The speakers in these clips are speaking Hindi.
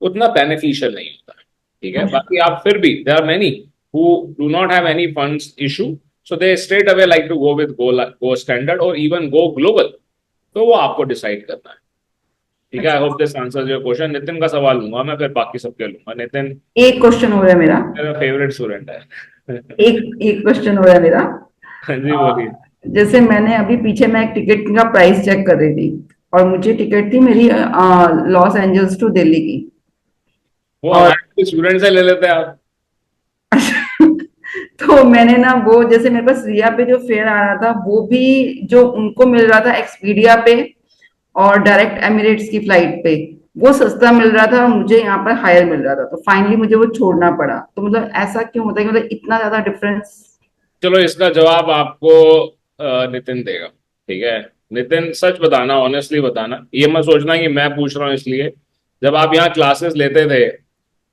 उतना बेनिफिशियल नहीं होता है। ठीक है, बाकी आप फिर भी there are many who do not have any funds issue, so they straight away like to go with go standard और इवन गो ग्लोबल। तो वो आपको डिसाइड करना है। ठीक है, I hope this answers your question. Nitin का सवाल लूंगा मैं, फिर बाकी सबके लूंगा। नितिन एक क्वेश्चन हो रहा है मेरा। मेरा फेवरेट स्टूडेंट है। एक एक क्वेश्चन हो रहा है मेरा। हाँ जी, आ, बोलिए। जैसे मैंने अभी पीछे मैं एक टिकट का प्राइस चेक कर रही थी, और मुझे टिकट थी मेरी लॉस एंजल्स टू दिल्ली की। वो और हमारे स्टूडेंट से ले लेते हैं आप। तो मैंने ना वो, जैसे मेरे पास रिया पे जो फेयर आ रहा था, वो भी जो उनको मिल रहा था एक्सपीडिया पे और डायरेक्ट एमिरेट्स की फ्लाइट पे, वो सस्ता मिल रहा था और मुझे यहाँ पर हायर मिल रहा था, तो फाइनली मुझे वो छोड़ना पड़ा। तो मतलब ऐसा क्यों होता है कि मतलब इतना ज्यादा डिफरेंस? चलो, इसका जवाब आपको नितिन देगा। ठीक है, नितिन सच बताना, ऑनेस्टली बताना, ये मत सोचना कि मैं पूछ रहा हूँ इसलिए। जब आप यहाँ क्लासेस लेते थे,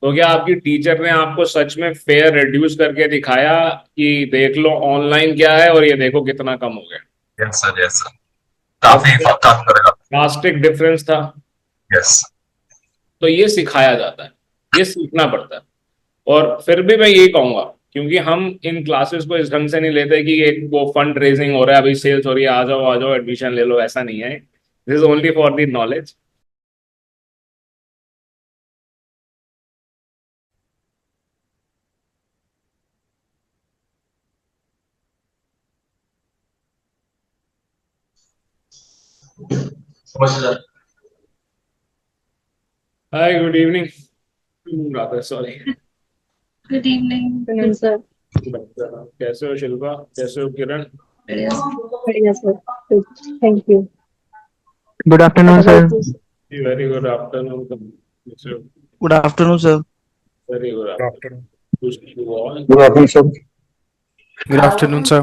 तो क्या आपकी टीचर ने आपको सच में फेयर रिड्यूस करके दिखाया कि देख लो ऑनलाइन क्या है और ये देखो कितना कम हो गया? Yes sir, yes sir. और काफी काफी करेगा। ड्रास्टिक डिफरेंस था। यस। तो ये सिखाया जाता है, ये सीखना पड़ता है। और फिर भी मैं यही कहूंगा, क्योंकि हम इन क्लासेस को इस ढंग से नहीं लेते कि एक वो फंड रेजिंग हो रहा है, अभी सेल्स हो रही है, आ जाओ एडमिशन ले लो, ऐसा नहीं है। This is only for the knowledge. समझ sir. Hi, good evening Radha, sorry. Good evening sir. कैसे हो शिल्पा, कैसे हो किरण? बढ़िया बढ़िया sir. Thank you. Good what afternoon, sir. About you? Very good afternoon. कैसे हो? Good afternoon, sir. Very good afternoon. Good afternoon sir. Good afternoon, sir.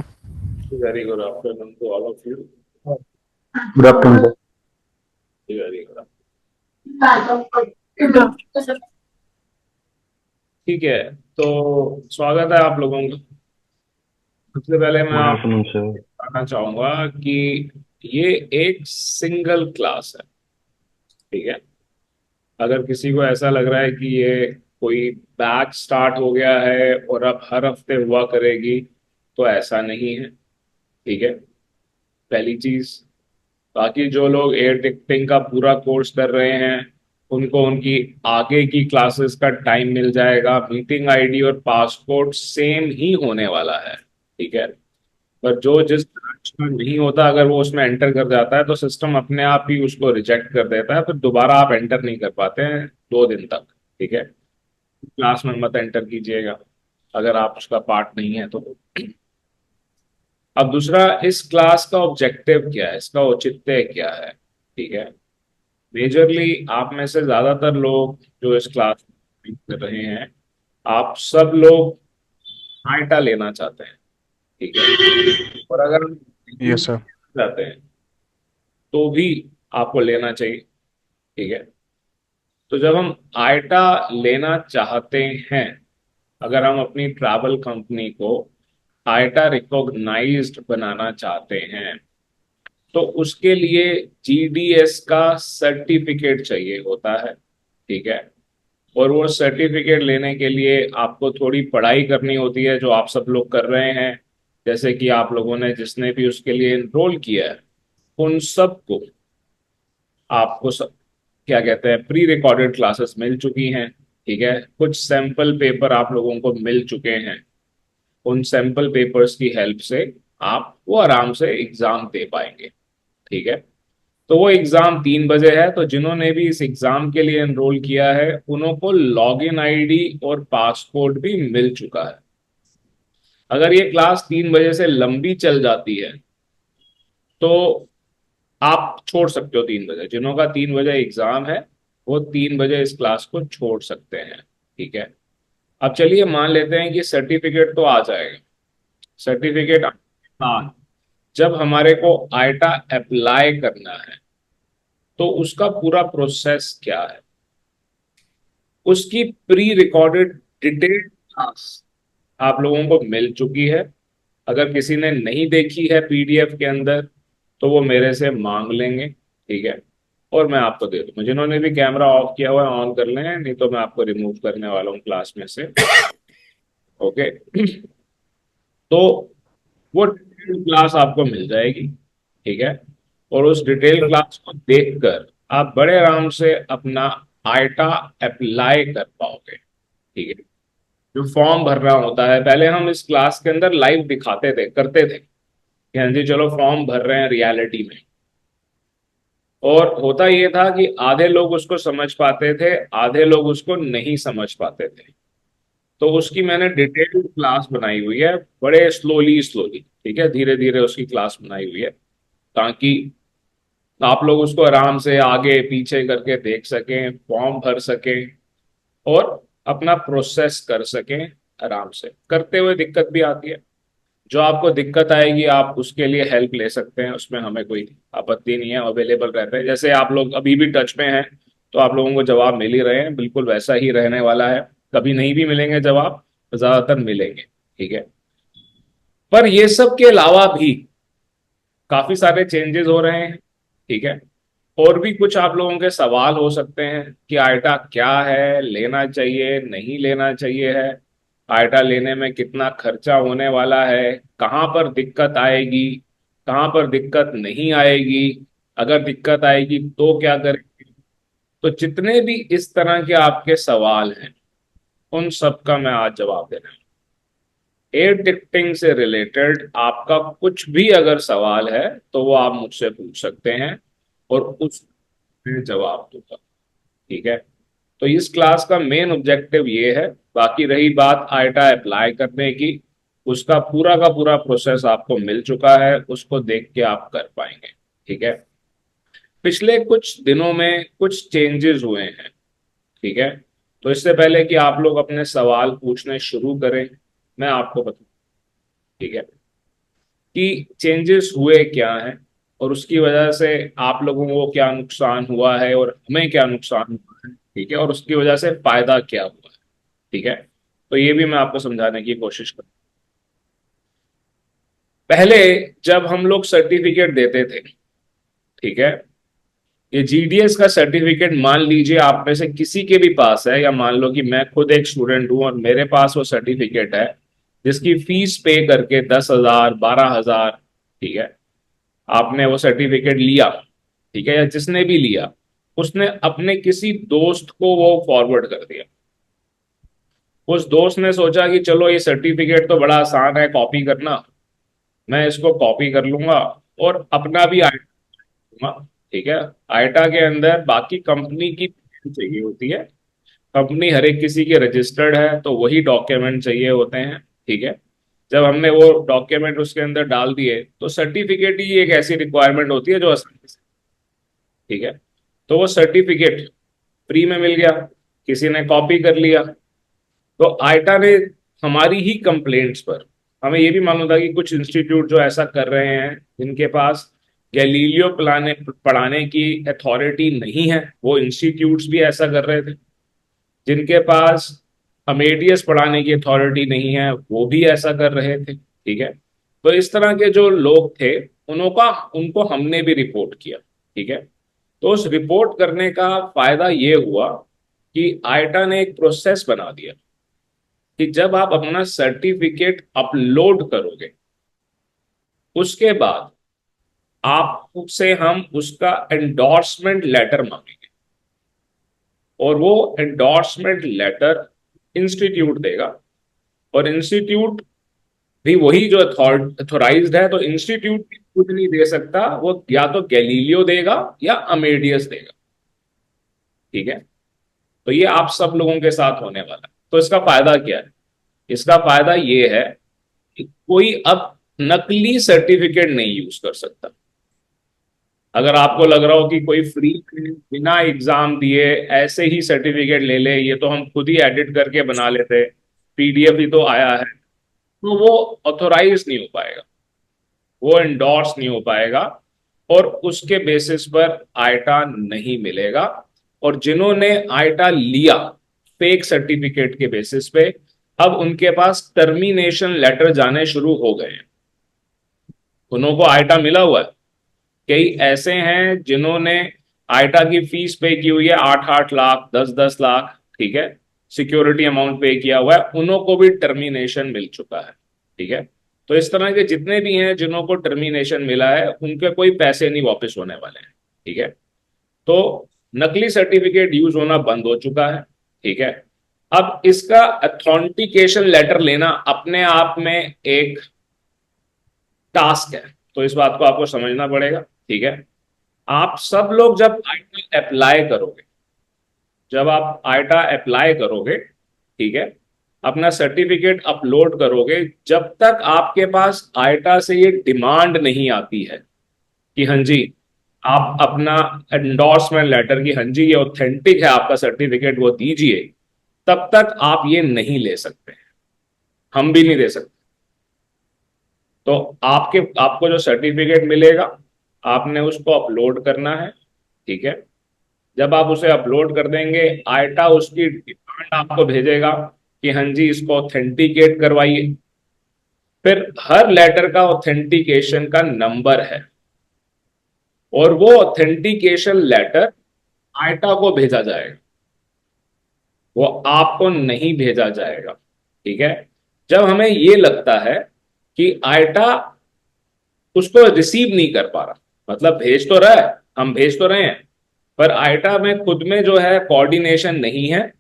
Very good afternoon to all of you. Good afternoon sir. Very good. ठीक है, तो स्वागत है आप लोगों का। सबसे पहले मैं गुड आपको आफ्टरनून सर। बताना चाहूंगा कि ये एक सिंगल क्लास है। ठीक है, अगर किसी को ऐसा लग रहा है कि ये कोई बैच स्टार्ट हो गया है और अब हर हफ्ते हुआ करेगी, तो ऐसा नहीं है। ठीक है, पहली चीज। बाकी जो लोग एयर टिकटिंग का पूरा कोर्स कर रहे हैं, उनको उनकी आगे की क्लासेस का टाइम मिल जाएगा। मीटिंग आईडी और पासपोर्ट सेम ही होने वाला है। ठीक है, पर जो जिस ब्रांच में नहीं होता, अगर वो उसमें एंटर कर जाता है, तो सिस्टम अपने आप ही उसको रिजेक्ट कर देता है, फिर दोबारा आप एंटर नहीं कर पाते हैं 2 दिन तक। ठीक है, क्लास में मत एंटर कीजिएगा अगर आप उसका पार्ट नहीं है तो। अब दूसरा, इस क्लास का ऑब्जेक्टिव क्या है, इसका औचित्य क्या है? ठीक है, मेजरली आप में से ज्यादातर लोग जो इस क्लास में कर रहे हैं, आप सब लोग आइटा लेना चाहते हैं। ठीक है, और अगर हम नहीं Yes, sir. चाहते हैं तो भी आपको लेना चाहिए। ठीक है, तो जब हम आइटा लेना चाहते हैं, अगर हम अपनी ट्रैवल कंपनी को आइटा रिकॉग्नाइज्ड बनाना चाहते हैं, तो उसके लिए जीडीएस का सर्टिफिकेट चाहिए होता है। ठीक है, और वो सर्टिफिकेट लेने के लिए आपको थोड़ी पढ़ाई करनी होती है, जो आप सब लोग कर रहे हैं। जैसे कि आप लोगों ने जिसने भी उसके लिए एनरोल किया है, उन सबको आपको क्या कहते हैं, प्री रिकॉर्डेड क्लासेस मिल चुकी हैं। ठीक है, कुछ सैंपल पेपर आप लोगों को मिल चुके हैं। उन सैंपल पेपर्स की हेल्प से आप वो आराम से एग्जाम दे पाएंगे। ठीक है, तो वो एग्जाम 3 बजे है, तो जिन्होंने भी इस एग्जाम के लिए एनरोल किया है, उनको लॉग इन आईडी और पासपोर्ट भी मिल चुका है। अगर ये क्लास 3 बजे से लंबी चल जाती है, तो आप छोड़ सकते हो 3 बजे। जिन्हों का 3 बजे एग्जाम है, वो 3 बजे इस क्लास को छोड़ सकते हैं। ठीक है, अब चलिए मान लेते हैं कि सर्टिफिकेट तो आ जाएगा। सर्टिफिकेट हाँ, जब हमारे को आइटा अप्लाई करना है, तो उसका पूरा प्रोसेस क्या है? उसकी प्री रिकॉर्डेड डिटेल क्लास आप लोगों को मिल चुकी है। अगर किसी ने नहीं देखी है पीडीएफ के अंदर, तो वो मेरे से मांग लेंगे। ठीक है, और मैं आपको दे दूंगा। जिन्होंने भी कैमरा ऑफ किया हुआ है ऑन कर लें, नहीं तो मैं आपको रिमूव करने वाला हूँ क्लास में से। ओके। तो वो डिटेल क्लास आपको मिल जाएगी, ठीक है। और उस डिटेल क्लास को देखकर आप बड़े आराम से अपना आइटा अप्लाई कर पाओगे, ठीक है। जो फॉर्म भरना होता है, पहले हम इस क्लास के अंदर लाइव दिखाते थे, करते थे कि हाँ जी चलो फॉर्म भर रहे हैं रियलिटी में। और होता ये था कि आधे लोग उसको समझ पाते थे, आधे लोग उसको नहीं समझ पाते थे। तो उसकी मैंने डिटेल क्लास बनाई हुई है, बड़े स्लोली स्लोली, ठीक है, धीरे धीरे उसकी क्लास बनाई हुई है, ताकि आप लोग उसको आराम से आगे पीछे करके देख सकें, फॉर्म भर सकें और अपना प्रोसेस कर सकें। आराम से करते हुए दिक्कत भी आती है, जो आपको दिक्कत आएगी आप उसके लिए हेल्प ले सकते हैं, उसमें हमें कोई आपत्ति नहीं है, अवेलेबल रहते हैं। जैसे आप लोग अभी भी टच में हैं तो आप लोगों को जवाब मिल ही रहे हैं, बिल्कुल वैसा ही रहने वाला है। कभी नहीं भी मिलेंगे जवाब, तो ज्यादातर मिलेंगे, ठीक है। पर ये सब के अलावा भी काफी सारे चेंजेस हो रहे हैं, ठीक है। और भी कुछ आप लोगों के सवाल हो सकते हैं कि आइटा क्या है, लेना चाहिए नहीं लेना चाहिए है, आइटा लेने में कितना खर्चा होने वाला है, कहाँ पर दिक्कत आएगी, कहाँ पर दिक्कत नहीं आएगी, अगर दिक्कत आएगी तो क्या करेंगे। तो जितने भी इस तरह के आपके सवाल हैं, उन सब का मैं आज जवाब दे रहा हूँ। एयर टिकटिंग से रिलेटेड आपका कुछ भी अगर सवाल है तो वो आप मुझसे पूछ सकते हैं और उस मैं जवाब दूंगा, ठीक है। तो इस क्लास का मेन ऑब्जेक्टिव ये है। बाकी रही बात आइटा अप्लाई करने की, उसका पूरा का पूरा प्रोसेस आपको मिल चुका है, उसको देख के आप कर पाएंगे, ठीक है। पिछले कुछ दिनों में कुछ चेंजेस हुए हैं, ठीक है। तो इससे पहले कि आप लोग अपने सवाल पूछने शुरू करें, मैं आपको बता, ठीक है, कि चेंजेस हुए क्या हैं और उसकी वजह से आप लोगों को क्या नुकसान हुआ है और हमें क्या नुकसान हुआ है, ठीक है, और उसकी वजह से फायदा क्या हुआ है, ठीक है। तो ये भी मैं आपको समझाने की कोशिश करूँ। पहले जब हम लोग सर्टिफिकेट देते थे, ठीक है, ये जीडीएस का सर्टिफिकेट मान लीजिए आप में से किसी के भी पास है, या मान लो कि मैं खुद एक स्टूडेंट हूं और मेरे पास वो सर्टिफिकेट है जिसकी फीस पे करके 10,000 12,000, ठीक है, आपने वो सर्टिफिकेट लिया, ठीक है, या जिसने भी लिया उसने अपने किसी दोस्त को वो फॉरवर्ड कर दिया। उस दोस्त ने सोचा कि चलो ये सर्टिफिकेट तो बड़ा आसान है कॉपी करना, मैं इसको कॉपी कर लूंगा और अपना भी आइटा दूंगा, ठीक है। आइटा के अंदर बाकी कंपनी की चाहिए होती है, कंपनी हर एक किसी के रजिस्टर्ड है तो वही डॉक्यूमेंट चाहिए होते हैं, ठीक है। जब हमने वो डॉक्यूमेंट उसके अंदर डाल दिए तो सर्टिफिकेट ही एक ऐसी रिक्वायरमेंट होती है जो आसानी से, ठीक है। तो वो सर्टिफिकेट फ्री में मिल गया, किसी ने कॉपी कर लिया। तो आइटा ने हमारी ही कंप्लेंट्स पर, हमें ये भी मालूम था कि कुछ इंस्टीट्यूट जो ऐसा कर रहे हैं जिनके पास गैलीलियो पढ़ाने की अथॉरिटी नहीं है, वो इंस्टीट्यूट्स भी ऐसा कर रहे थे। जिनके पास अमेडियस पढ़ाने की अथॉरिटी नहीं है वो भी ऐसा कर रहे थे, ठीक है। तो इस तरह के जो लोग थे उनको हमने भी रिपोर्ट किया, ठीक है। तो उस रिपोर्ट करने का फायदा ये हुआ कि आइटा ने एक प्रोसेस बना दिया कि जब आप अपना सर्टिफिकेट अपलोड करोगे उसके बाद आपसे हम उसका एंडोर्समेंट लेटर मांगेंगे, और वो एंडोर्समेंट लेटर इंस्टीट्यूट देगा। और इंस्टीट्यूट भी वही जो अथॉराइज्ड है, तो इंस्टीट्यूट खुद नहीं दे सकता, वो या तो गैलीलियो देगा या अमेडियस देगा, ठीक है। तो ये आप सब लोगों के साथ होने वाला है। तो इसका फायदा क्या है? इसका फायदा ये है कि कोई अब नकली सर्टिफिकेट नहीं यूज कर सकता। अगर आपको लग रहा हो कि कोई फ्री में बिना एग्जाम दिए ऐसे ही सर्टिफिकेट ले ले, ये तो हम खुद ही एडिट करके बना लेते, पीडीएफ ही तो आया है, तो वो ऑथोराइज नहीं हो पाएगा, वो एंडोर्स नहीं हो पाएगा, और उसके बेसिस पर आइटा नहीं मिलेगा। और जिन्होंने आइटा लिया फेक सर्टिफिकेट के बेसिस पे, अब उनके पास टर्मिनेशन लेटर जाने शुरू हो गए हैं। उन्होंने आइटा मिला हुआ है, कई ऐसे हैं जिन्होंने आइटा की फीस पे की हुई है 8-8 लाख, 10-10 लाख, ठीक है, सिक्योरिटी अमाउंट पे किया हुआ है, उन्हों को भी टर्मिनेशन मिल चुका है, ठीक है। तो इस तरह के जितने भी हैं जिन्हों को टर्मिनेशन मिला है उनके कोई पैसे नहीं वापस होने वाले हैं, ठीक है। तो नकली सर्टिफिकेट यूज होना बंद हो चुका है, ठीक है। अब इसका अथेंटिकेशन लेटर लेना अपने आप में एक टास्क है, तो इस बात को आपको समझना पड़ेगा, ठीक है। आप सब लोग जब आईटा अप्लाई करोगे, जब आप आईटा अप्लाई करोगे, ठीक है, अपना सर्टिफिकेट अपलोड करोगे, जब तक आपके पास आईटा से ये डिमांड नहीं आती है कि हाँ जी आप अपना एंडोर्समेंट लेटर की हाँ जी ये ऑथेंटिक है आपका सर्टिफिकेट वो दीजिए, तब तक आप ये नहीं ले सकते, हम भी नहीं दे सकते। तो आपको जो सर्टिफिकेट मिलेगा आपने उसको अपलोड करना है, ठीक है। जब आप उसे अपलोड कर देंगे आईटा उसकी डिमांड आपको भेजेगा कि हाँ जी इसको ऑथेंटिकेट करवाइए। फिर हर लेटर का ऑथेंटिकेशन का नंबर है और वो ऑथेंटिकेशन लेटर आईटा को भेजा जाएगा, वो आपको नहीं भेजा जाएगा, ठीक है। जब हमें ये लगता है कि आईटा उसको रिसीव नहीं कर पा रहा, मतलब भेज तो रहा है, हम भेज तो रहे हैं, पर आईटा में खुद में जो है कोऑर्डिनेशन नहीं है,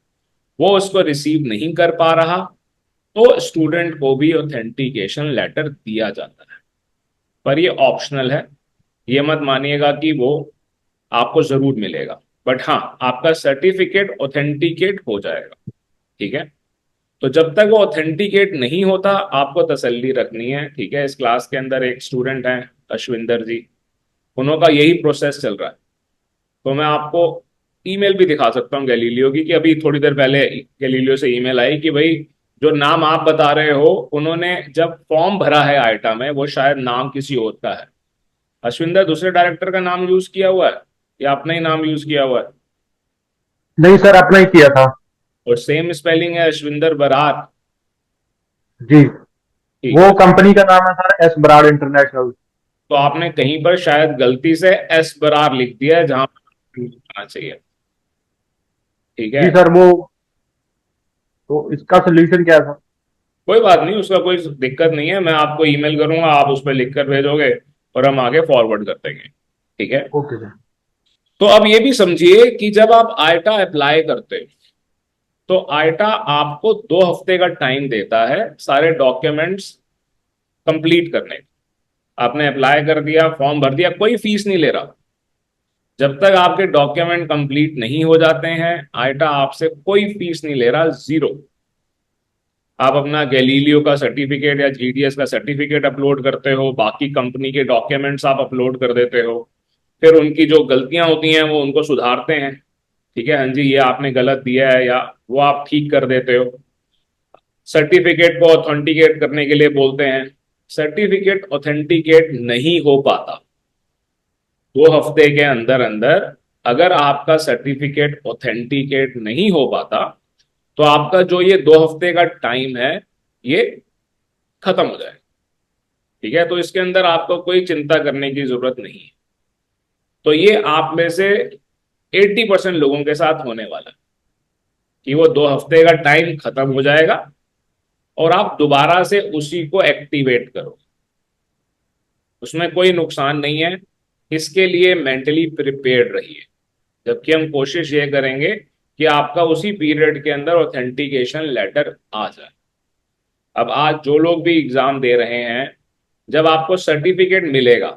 वो उसको रिसीव नहीं कर पा रहा, तो स्टूडेंट को भी ऑथेंटिकेशन लेटर दिया जाता है। पर ये ऑप्शनल है, ये मत मानिएगा कि वो आपको जरूर मिलेगा, बट हाँ आपका सर्टिफिकेट ऑथेंटिकेट हो जाएगा, ठीक है। तो जब तक वो ऑथेंटिकेट नहीं होता आपको तसल्ली रखनी है, ठीक है। इस क्लास के अंदर एक स्टूडेंट हैं अश्विंदर जी, उन्हों का यही प्रोसेस चल रहा है। तो मैं आपको ईमेल भी दिखा सकता हूँ गैलीलियो की, कि अभी थोड़ी देर पहले गैलीलियो से ईमेल आई कि भाई जो नाम आप बता रहे हो उन्होंने जब फॉर्म भरा है आइटा में वो शायद नाम किसी और का है। अश्विंदर दूसरे डायरेक्टर का नाम यूज किया हुआ है या अपना ही नाम यूज किया हुआ है? नहीं सर, अपना ही किया था। और सेम स्पेलिंग है अश्विंदर बरार, जी, ठीक वो है। कंपनी का नाम है सर, एस बराड़ इंटरनेशनल। तो आपने कहीं पर शायद गलती से एस बरार लिख दिया है जहां पर लिखना चाहिए, ठीक है। जी सर, वो तो इसका सोल्यूशन क्या है सर? कोई बात नहीं, उसका कोई दिक्कत नहीं है, मैं आपको ईमेल करूंगा, आप उस पर लिख कर भेजोगे और हम आगे फॉरवर्ड कर देंगे, ठीक है। Okay sir. तो अब ये भी समझिए कि जब आप आईटा अप्लाई करते हो तो आईटा आपको 2 हफ्ते का टाइम देता है सारे डॉक्यूमेंट्स कंप्लीट करने का। आपने अप्लाई कर दिया, फॉर्म भर दिया, कोई फीस नहीं ले रहा। जब तक आपके डॉक्यूमेंट कंप्लीट नहीं हो जाते हैं आईटा आपसे कोई फीस नहीं ले रहा, जीरो। आप अपना गैलीलियो का सर्टिफिकेट या जीडीएस का सर्टिफिकेट अपलोड करते हो, बाकी कंपनी के डॉक्यूमेंट्स आप अपलोड कर देते हो, फिर उनकी जो गलतियां होती हैं वो उनको सुधारते हैं, ठीक है। हाँ जी ये आपने गलत दिया है या वो आप ठीक कर देते हो। सर्टिफिकेट को ऑथेंटिकेट करने के लिए बोलते हैं, सर्टिफिकेट ऑथेंटिकेट नहीं हो पाता 2 हफ्ते के अंदर अंदर। अगर आपका सर्टिफिकेट ऑथेंटिकेट नहीं हो पाता तो आपका जो ये 2 हफ्ते का टाइम है ये खत्म हो जाए, ठीक है। तो इसके अंदर आपको कोई चिंता करने की जरूरत नहीं है। तो ये आप में से 80% लोगों के साथ होने वाला है कि वो 2 हफ्ते का टाइम खत्म हो जाएगा और आप दोबारा से उसी को एक्टिवेट करो, उसमें कोई नुकसान नहीं है। इसके लिए मेंटली प्रिपेयर्ड रहिए, जबकि हम कोशिश ये करेंगे कि आपका उसी पीरियड के अंदर ऑथेंटिकेशन लेटर आ जाए। अब आज जो लोग भी एग्जाम दे रहे हैं, जब आपको सर्टिफिकेट मिलेगा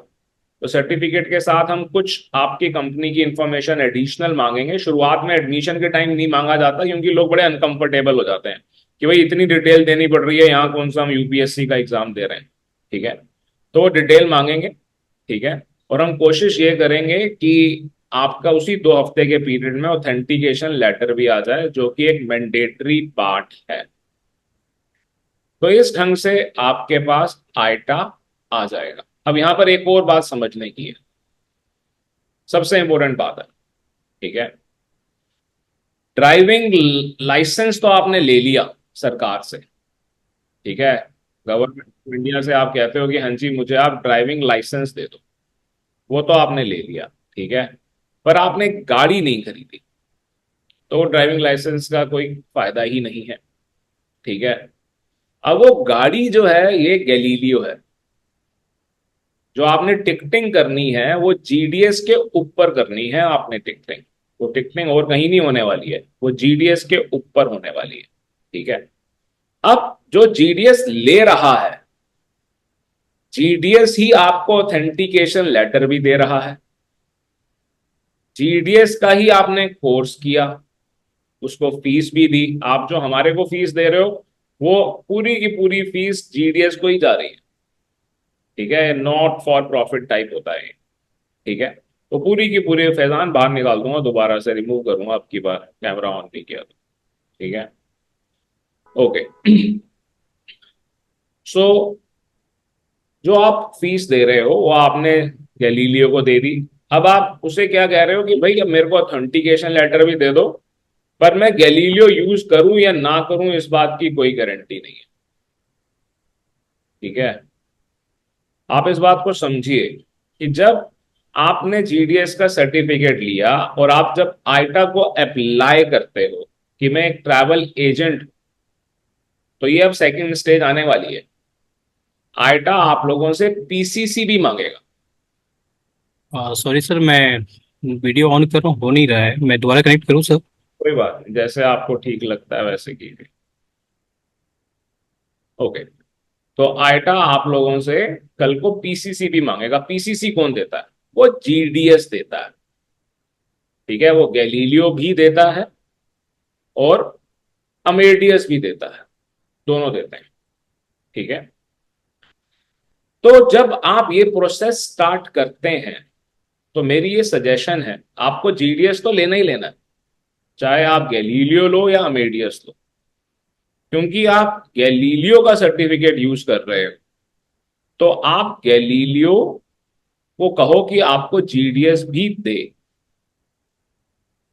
तो सर्टिफिकेट के साथ हम कुछ आपकी कंपनी की इंफॉर्मेशन एडिशनल मांगेंगे। शुरुआत में एडमिशन के टाइम नहीं मांगा जाता क्योंकि लोग बड़े अनकंफर्टेबल हो जाते हैं कि भाई इतनी डिटेल देनी पड़ रही है, यहाँ कौन सा हम यूपीएससी का एग्जाम दे रहे हैं, ठीक है। तो वो डिटेल मांगेंगे, ठीक है। और हम कोशिश ये करेंगे कि आपका उसी 2 हफ्ते के पीरियड में ऑथेंटिकेशन लेटर भी आ जाए, जो कि एक मैंडेटरी पार्ट है। तो इस ढंग से आपके पास आइटा आ जाएगा। अब यहां पर एक और बात समझने की है, सबसे इंपॉर्टेंट बात है, ठीक है। ड्राइविंग लाइसेंस तो आपने ले लिया सरकार से, ठीक है। गवर्नमेंट ऑफ इंडिया से आप कहते हो कि हाँ जी मुझे आप ड्राइविंग लाइसेंस दे दो, वो तो आपने ले लिया, ठीक है। पर आपने गाड़ी नहीं खरीदी, तो ड्राइविंग लाइसेंस का कोई फायदा ही नहीं है। ठीक है। अब वो गाड़ी जो है ये गैलीलियो है। जो आपने टिकटिंग करनी है वो जीडीएस के ऊपर करनी है आपने टिकटिंग। वो टिकटिंग और कहीं नहीं होने वाली है, वो जीडीएस के ऊपर होने वाली है। ठीक है। अब जो जीडीएस ले रहा है, जीडीएस ही आपको ऑथेंटिकेशन लेटर भी दे रहा है, जीडीएस का ही आपने कोर्स किया, उसको फीस भी दी। आप जो हमारे को फीस दे रहे हो वो पूरी की पूरी फीस जीडीएस को ही जा रही है। ठीक है। नॉट फॉर प्रॉफिट टाइप होता है। ठीक है। तो पूरी की पूरी, फैजान बाहर निकाल दूंगा, दोबारा से रिमूव करूंगा आपकी बार, कैमरा ऑन नहीं किया तो। ठीक है। ओके। सो जो आप फीस दे रहे हो वो आपने गैलीलियो को दे दी। अब आप उसे क्या कह रहे हो कि भाई अब मेरे को ऑथेंटिकेशन लेटर भी दे दो, पर मैं गैलीलियो यूज करूं या ना करूं इस बात की कोई गारंटी नहीं है। ठीक है। आप इस बात को समझिए कि जब आपने जीडीएस का सर्टिफिकेट लिया और आप जब आइटा को अप्लाई करते हो कि मैं एक ट्रैवल एजेंट, तो ये अब सेकंड स्टेज आने वाली है। आइटा आप लोगों से पीसीसी भी मांगेगा। सॉरी सर, मैं वीडियो ऑन कर रहा हूँ, हो नहीं रहा है। मैं दोबारा कनेक्ट करूँ सर? कोई बात नहीं, जैसे आपको ठीक लगता है वैसे कीजिए। ओके। तो आइटा आप लोगों से कल को पीसीसी भी मांगेगा। पीसीसी कौन देता है? वो जीडीएस देता है। ठीक है। वो गैलीलियो भी देता है और अमेडियस भी देता है, दोनों देते हैं। ठीक है। तो जब आप ये प्रोसेस स्टार्ट करते हैं तो मेरी ये सजेशन है, आपको जीडीएस तो लेना ही लेना है, चाहे आप गैलीलियो लो या अमेडियस लो। क्योंकि आप गैलीलियो का सर्टिफिकेट यूज कर रहे हो, तो आप गैलीलियो को कहो कि आपको जीडीएस भी दे।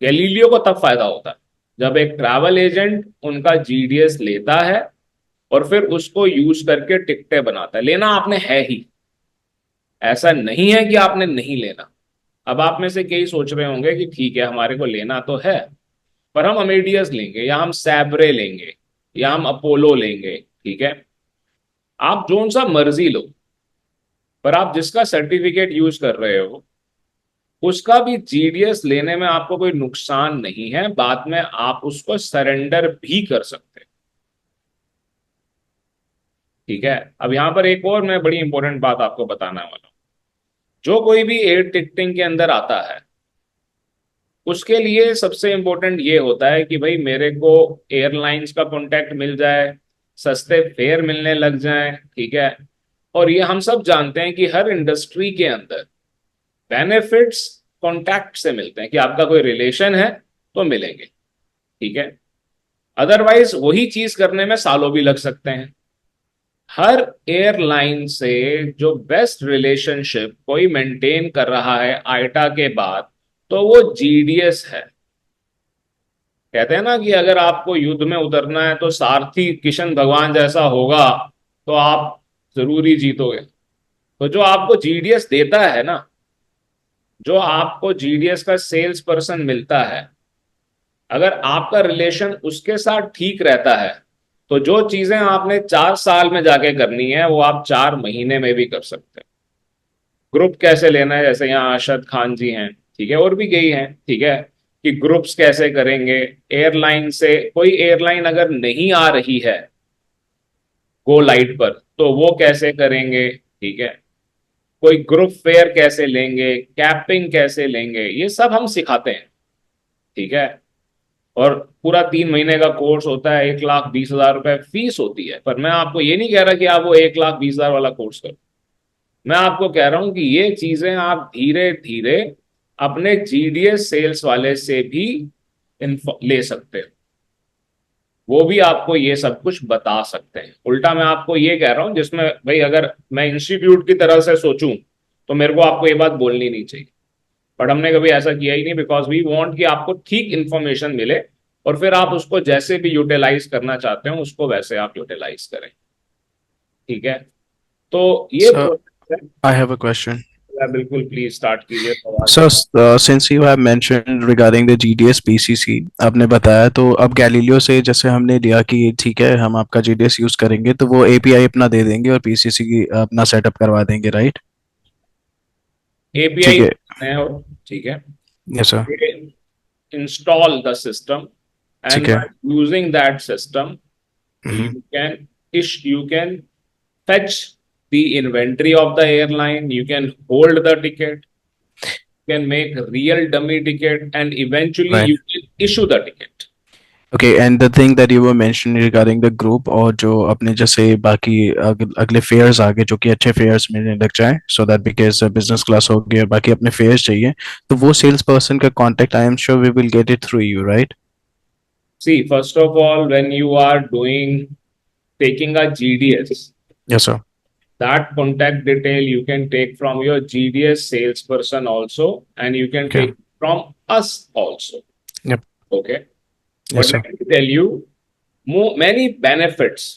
गैलीलियो को तब फायदा होता है जब एक ट्रैवल एजेंट उनका जीडीएस लेता है और फिर उसको यूज करके टिकटें बनाता है। लेना आपने है ही, ऐसा नहीं है कि आपने नहीं लेना। अब आप में से कई सोच रहे होंगे कि ठीक है हमारे को लेना तो है, पर हम अमेडियस लेंगे या हम सैब्रे लेंगे या हम अपोलो लेंगे। ठीक है। आप जोन सा मर्जी लो, पर आप जिसका सर्टिफिकेट यूज कर रहे हो उसका भी जीडीएस लेने में आपको कोई नुकसान नहीं है। बाद में आप उसको सरेंडर भी कर सकते हैं। ठीक है। अब यहां पर एक और मैं बड़ी इंपॉर्टेंट बात आपको बताना वाला हूं। जो कोई भी एयर टिकटिंग के अंदर आता है उसके लिए सबसे इंपॉर्टेंट ये होता है कि भाई मेरे को एयरलाइंस का कांटेक्ट मिल जाए, सस्ते फेयर मिलने लग जाए। ठीक है। और ये हम सब जानते हैं कि हर इंडस्ट्री के अंदर बेनिफिट्स कॉन्टैक्ट से मिलते हैं, कि आपका कोई रिलेशन है तो मिलेंगे। ठीक है। अदरवाइज वही चीज करने में सालों भी लग सकते हैं। हर एयरलाइन से जो बेस्ट रिलेशनशिप कोई मेंटेन कर रहा है आइटा के बाद, तो वो जीडीएस है। कहते हैं ना कि अगर आपको युद्ध में उतरना है तो सारथी किशन भगवान जैसा होगा तो आप जरूर ही जीतोगे। तो जो आपको जीडीएस देता है ना, जो आपको जीडीएस का सेल्स पर्सन मिलता है, अगर आपका रिलेशन उसके साथ ठीक रहता है तो जो चीजें आपने 4 साल में जाके करनी है वो आप 4 महीने में भी कर सकते हैं। ग्रुप कैसे लेना है, जैसे यहाँ अरशद खान जी हैं, ठीक है, और भी गई हैं। ठीक है। कि ग्रुप्स कैसे करेंगे, एयरलाइन से कोई एयरलाइन अगर नहीं आ रही है गो लाइट पर तो वो कैसे करेंगे। ठीक है। कोई ग्रुप फेयर कैसे लेंगे, कैपिंग कैसे लेंगे, ये सब हम सिखाते हैं। ठीक है। और पूरा 3 महीने का कोर्स होता है, 1,20,000 रुपए फीस होती है। पर मैं आपको ये नहीं कह रहा कि आप वो 1,20,000 वाला कोर्स करो। मैं आपको कह रहा हूं कि ये चीजें आप धीरे धीरे अपने जीडीएस सेल्स वाले से भी ले सकते हो। वो भी आपको ये सब कुछ बता सकते हैं। उल्टा मैं आपको ये कह रहा हूं जिसमें भाई अगर मैं इंस्टीट्यूट की तरह से सोचूं तो मेरे को आपको ये बात बोलनी नहीं चाहिए, बट हमने कभी ऐसा किया ही नहीं, बिकॉज वी वांट कि आपको ठीक इंफॉर्मेशन मिले और फिर आप उसको जैसे भी यूटिलाइज करना चाहते हो उसको वैसे आप यूटिलाइज करें। ठीक है। तो ये Sir, प्रोसेस है। I have a question. बिल्कुल प्लीज स्टार्ट कीजिए सवाल So, since you have mentioned regarding the GDS PCC, आपने बताया तो अब गैलीलियो से जैसे हमने लिया कि ठीक है हम आपका GDS यूज करेंगे तो वो API अपना दे देंगे और PCC की अपना सेटअप करवा देंगे, राइट? एपीआई ठीक है। है और ठीक है yes sir. install the system ठीक and है। by using that system hmm. you can fetch the inventory of the airline, you can hold the ticket, you can make real dummy ticket, and eventually Right. you can issue the ticket. Okay, and the thing that you were mentioning regarding the group और जो अपने जैसे बाकी अगले फेयर्स आगे जो कि अच्छे फेयर्स मिलने लग जाए so that because business class हो गया और बाकी अपने फेयर्स चाहिए तो वो सेल्स पर्सन का contact I am sure we will get it through you, right? See, first of all, when you are taking a GDS, yes sir. that contact detail you can take from your GDS salesperson also, and you can Okay. take from us also. Yep. Okay. Yes But sir. let me tell you, many benefits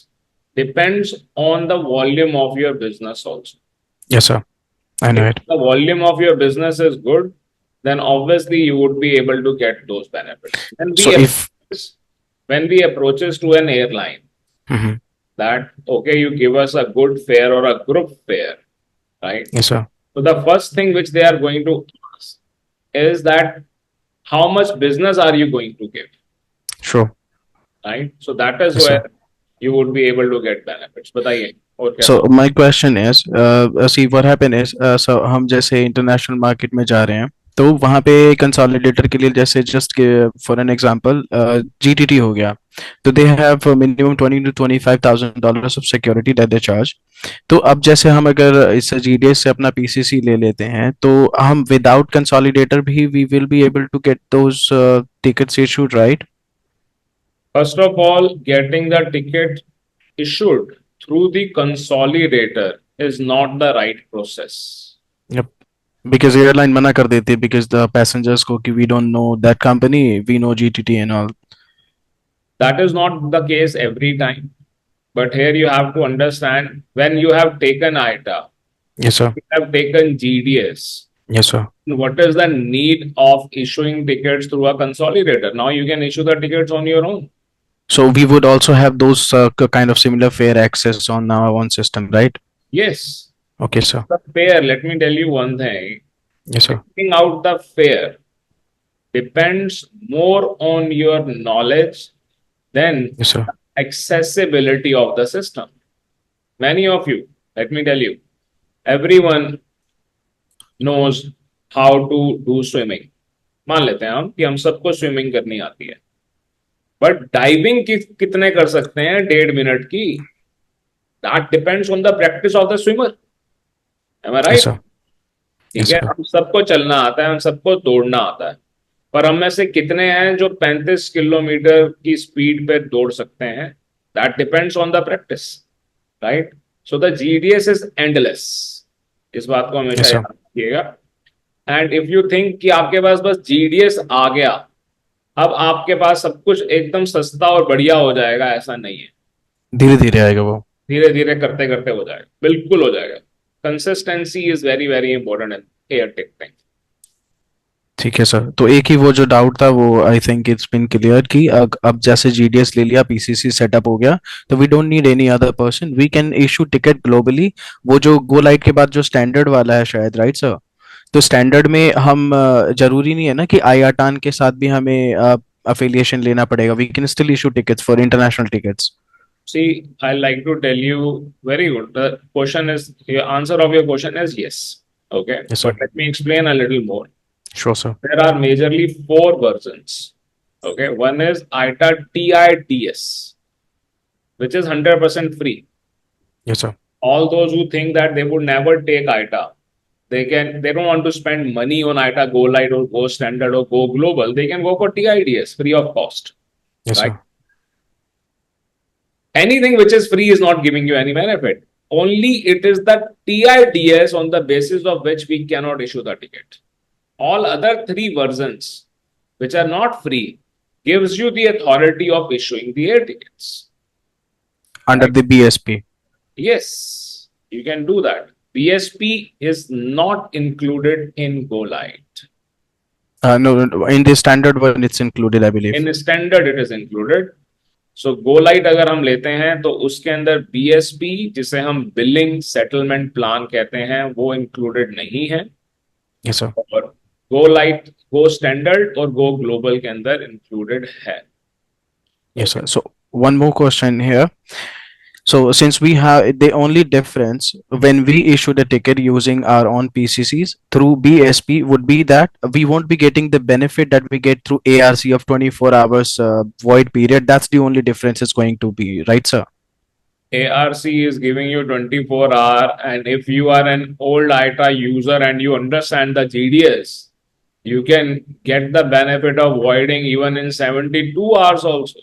depends on the volume of your business also. Yes sir, I know If it. the volume of your business is good, then obviously you would be able to get those benefits. So if When we approaches to an airline, Mhm. that okay, you give us a good fare or a group fare, right? Yes sir. So the first thing which they are going to ask is that how much business are you going to give, Sure. right? So that is Yes sir. where you would be able to get benefits. बताइए और क्या So था? my question is, see what happened is, so हम जैसे इंटरनेशनल मार्केट में जा रहे हैं तो वहाँ पे कंसोलिडेटर के लिए जैसे just for an example GTT हो गया तो they have minimum 20 to 25,000 dollars of security that they charge. तो अब जैसे हम अगर इस GDS से अपना PCC ले लेते हैं तो हम विदाउट कंसोलिडेटर भी we will be able to get those tickets issued, right? First of all, getting the ticket issued through the consolidator is not the right process. Because airline मना कर देती है because the passengers को कि we don't know that company, we know GTT and all. That is not the case every time. But here you have to understand, when you have taken ITA, Yes sir. you have taken GDS, Yes sir. what is the need of issuing tickets through a consolidator? Now you can issue the tickets on your own. So we would also have those kind of similar fare access on our own system, right? Yes, Okay sir. the fare, let me tell you one thing. Yes sir. Taking out the fare depends more on your knowledge than Yes sir. accessibility of the system. Many of you, let me tell you, everyone knows how to do swimming. मान लेते हैं हम कि हम सबको स्विमिंग करनी आती है, बट डाइविंग कितने कर सकते हैं 1.5 मिनट की? That depends on the practice of the swimmer. Am I Yes right? sir. ठीक Yes है, sir. हम सबको चलना आता है, हम सबको दौड़ना आता है, पर हम में से कितने हैं जो 35 किलोमीटर की स्पीड पे दौड़ सकते हैं? That depends on the practice, right? So the GDS is endless, इस बात को हमेशा Yes sir. याद रखिएगा। एंड इफ यू थिंक कि आपके पास बस GDS आ गया, अब आपके पास सब कुछ एकदम सस्ता और बढ़िया हो जाएगा, ऐसा नहीं है। धीरे धीरे आएगा वो। धीरे धीरे करते करते हो जाएगा, बिल्कुल हो जाएगा। Consistency is very very important in air ticketing. ठीक है सर, तो एक ही वो जो डाउट था वो I think it's been clear कि अब जैसे GDS ले लिया, PCC सेटअप हो गया, तो we don't need any other person, we can issue ticket globally. वो जो गो लाइट के बाद जो स्टैंडर्ड वाला है शायद, राइट सर? तो स्टैंडर्ड में हम जरूरी नहीं है ना कि IATAN के साथ भी हमें अफिलिएशन लेना पड़ेगा, we can still issue tickets for international tickets. See, I like to tell you, very good. The question is, your answer of your question is yes. Okay. Yes, sir. But let me explain a little more. Sure sir. There are majorly 4 versions. Okay. One is ITA TIDS, which is 100% free. Yes sir. All those who think that they would never take ITA, they don't want to spend money on ITA Go Light or Go Standard or Go Global, they can go for TIDS free of cost. Yes Right. sir. Anything which is free is not giving you any benefit. Only it is the TIDS on the basis of which we cannot issue the ticket. All other 3 versions, which are not free, gives you the authority of issuing the air tickets. Under the BSP. Yes, you can do that. BSP is not included in GoLite. No, in the standard one, it's included, I believe. In standard it is included. So GoLite अगर हम लेते हैं तो उसके अंदर BSP, जिसे हम बिलिंग सेटलमेंट प्लान कहते हैं, वो इंक्लूडेड नहीं है। Yes, sir. और GoLite, Go स्टैंडर्ड और Go ग्लोबल के अंदर इंक्लूडेड है। Yes, sir. So one more question here. So since we have the only difference when we issue the ticket using our own PCCs through BSP would be that we won't be getting the benefit that we get through ARC of 24 hours void period. That's the only difference is going to be, right, sir? ARC is giving you 24-hour, and if you are an old ITA user and you understand the GDS, you can get the benefit of voiding even in 72 hours also.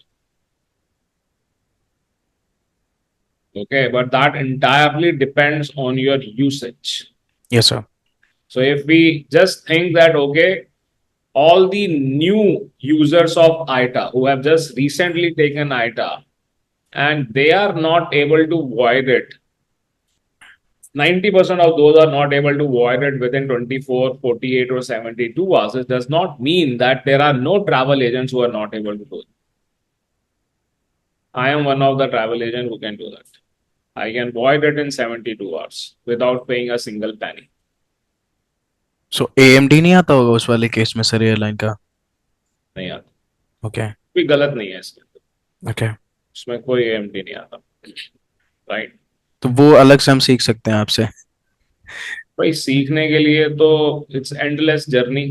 Okay, but that entirely depends on your usage. Yes, sir. So if we just think that, okay, all the new users of ITA who have just recently taken ITA and they are not able to void it, 90% of those are not able to void it within 24, 48 or 72 hours. It does not mean that there are no travel agents who are not able to do it. I am one of the travel agents who can do that. I can void it in 72 hours without paying a single penny. So AMD नहीं आता होगा उस वाले केस में सर एयरलाइन का? नहीं आता, Okay. कोई गलत नहीं है इसमें, Okay. उसमें कोई AMD नहीं आता, राइट? तो वो अलग से हम सीख सकते हैं आपसे। भाई सीखने के लिए तो it's endless journey,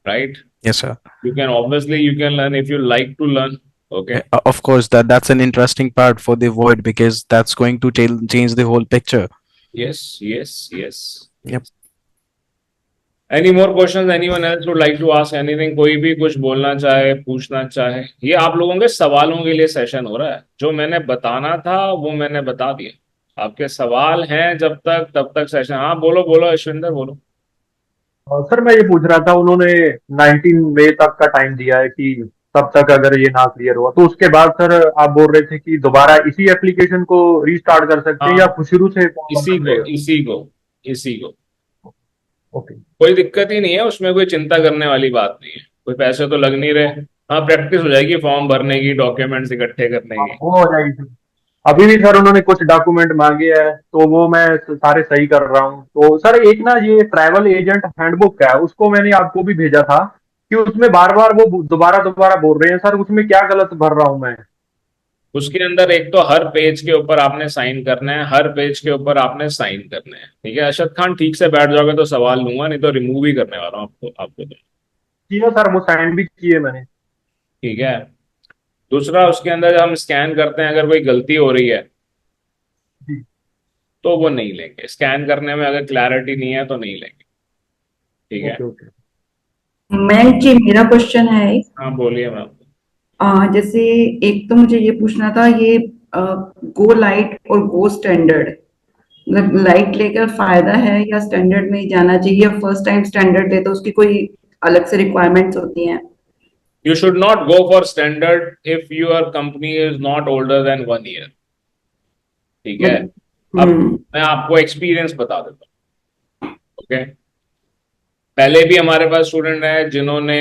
right? Yes, sir. You can obviously you can learn if you like to learn. Okay. Of course, that's an interesting part for the void because that's going to change the whole picture. Yes, yes, yes. Yep. Any more questions? Anyone else would like to ask anything? कोई भी कुछ बोलना चाहे, पूछना चाहे? ये आप लोगों के सवालों के लिए सेशन हो रहा है। जो मैंने बताना था वो मैंने बता दिया। आपके सवाल हैं जब तक तब तक सेशन। हाँ बोलो बोलो अश्विंदर बोलो। सर मैं ये पूछ रहा था, उन्होंने 19 मई तक का टाइम दिया है कि तब तक अगर ये ना क्लियर हुआ तो उसके बाद सर आप बोल रहे थे कि दोबारा इसी एप्लीकेशन को रीस्टार्ट कर सकते हैं हाँ, या शुरू से इसी को इसी को इसी को ओके कोई दिक्कत ही नहीं है, उसमें कोई चिंता करने वाली बात नहीं है। कोई पैसे तो लग नहीं रहे। हाँ प्रैक्टिस हो जाएगी फॉर्म भरने की, डॉक्यूमेंट्स इकट्ठे करने की। वो हो जाएगी सर। अभी भी सर उन्होंने कुछ डॉक्यूमेंट मांगे हैं तो वो मैं सारे सही कर रहा हूँ। तो सर एक ना ये ट्रैवल एजेंट हैंडबुक है, उसको मैंने आपको भी भेजा था कि उसमें बार बार वो दोबारा दोबारा बोल रहे हैं सर, उसमें क्या गलत भर रहा हूँ मैं? उसके अंदर एक तो हर पेज के ऊपर आपने साइन करना है, हर पेज के ऊपर आपने साइन करने हैं। ठीक है अरशद खान, ठीक से बैठ जाओगे तो सवाल लूंगा, नहीं तो रिमूव ही करने वाला हूँ आपको तो। किया सर, वो साइन भी किए मैंने। ठीक है। दूसरा उसके अंदर जब हम स्कैन करते हैं अगर कोई गलती हो रही है जी। तो वो नहीं लेंगे। स्कैन करने में अगर क्लैरिटी नहीं है तो नहीं लेंगे। ठीक है। Okay okay. मैं जी मेरा क्वेश्चन है हाँ बोलिए मैम। जैसे एक तो मुझे ये पूछना था, ये गो लाइट और गो स्टैंडर्ड, मतलब लाइट लेकर फायदा है या स्टैंडर्ड में ही जाना चाहिए? फर्स्ट टाइम स्टैंडर्ड ले तो उसकी कोई अलग से रिक्वायरमेंट्स होती हैं? You should not go for standard if your company is not older than 1 year. ठीक है। अब मैं आपको एक्सपीरियंस बता देता हूँ। ओके, पहले भी हमारे पास स्टूडेंट है जिन्होंने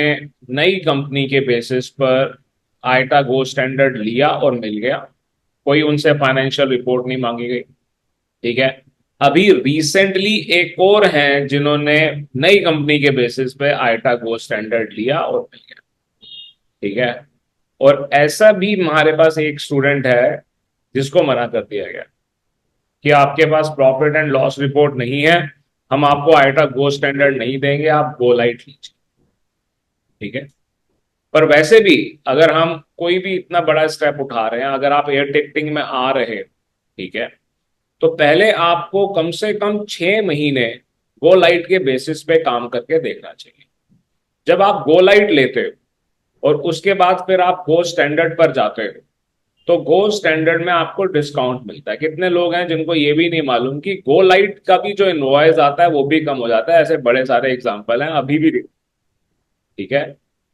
नई कंपनी के बेसिस पर आईटा गो स्टैंडर्ड लिया और मिल गया, कोई उनसे फाइनेंशियल रिपोर्ट नहीं मांगी गई। ठीक है। अभी रिसेंटली एक और हैं जिन्होंने नई कंपनी के बेसिस पे आईटा गो स्टैंडर्ड लिया और मिल गया। ठीक है। और ऐसा भी हमारे पास एक स्टूडेंट है जिसको मना कर दिया गया कि आपके पास प्रॉफिट एंड लॉस रिपोर्ट नहीं है, हम आपको आईटा गो स्टैंडर्ड नहीं देंगे, आप गो लाइट लीजिए। ठीक है। पर वैसे भी अगर हम कोई भी इतना बड़ा स्टेप उठा रहे हैं, अगर आप एयर टिकटिंग में आ रहे हैं, ठीक है, तो पहले आपको कम से कम 6 महीने गो लाइट के बेसिस पे काम करके देखना चाहिए। जब आप गो लाइट लेते हो और उसके बाद फिर आप गो स्टैंडर्ड पर जाते हो तो गो स्टैंडर्ड में आपको डिस्काउंट मिलता है। कितने लोग हैं जिनको ये भी नहीं मालूम कि गो लाइट का भी जो इनवॉइस आता है वो भी कम हो जाता है। ऐसे बड़े सारे एग्जांपल हैं अभी भी। ठीक है,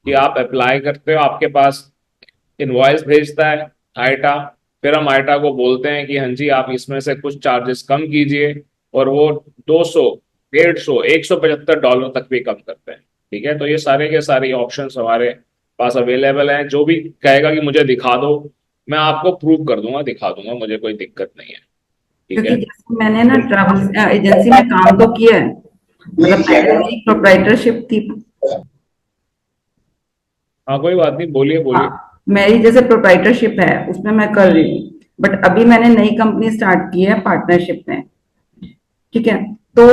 कि आप अप्लाई करते हो, आपके पास इनवॉइस भेजता है आईटा, फिर हम आईटा को बोलते हैं कि हाँ जी आप इसमें से कुछ चार्जेस कम कीजिए, और वो 200, 150, $175 तक भी कम करते हैं। ठीक है, तो ये सारे के सारे ऑप्शंस हमारे पास अवेलेबल हैं। जो भी कहेगा कि मुझे दिखा दो, मैं आपको प्रूव कर दूंगा, दिखा दूंगा, मुझे कोई दिक्कत नहीं है। ठीक क्योंकि है। जैसे मैंने ना ट्रैवल एजेंसी में काम तो किया है, मतलब पहले मेरी प्रोप्राइटरशिप थी। हाँ, कोई बात नहीं, बोलिए बोलिए। हाँ, मेरी जैसे प्रोप्राइटरशिप है उसमें मैं कर रही हूँ, बट अभी मैंने नई कंपनी स्टार्ट की है पार्टनरशिप में। ठीक है, तो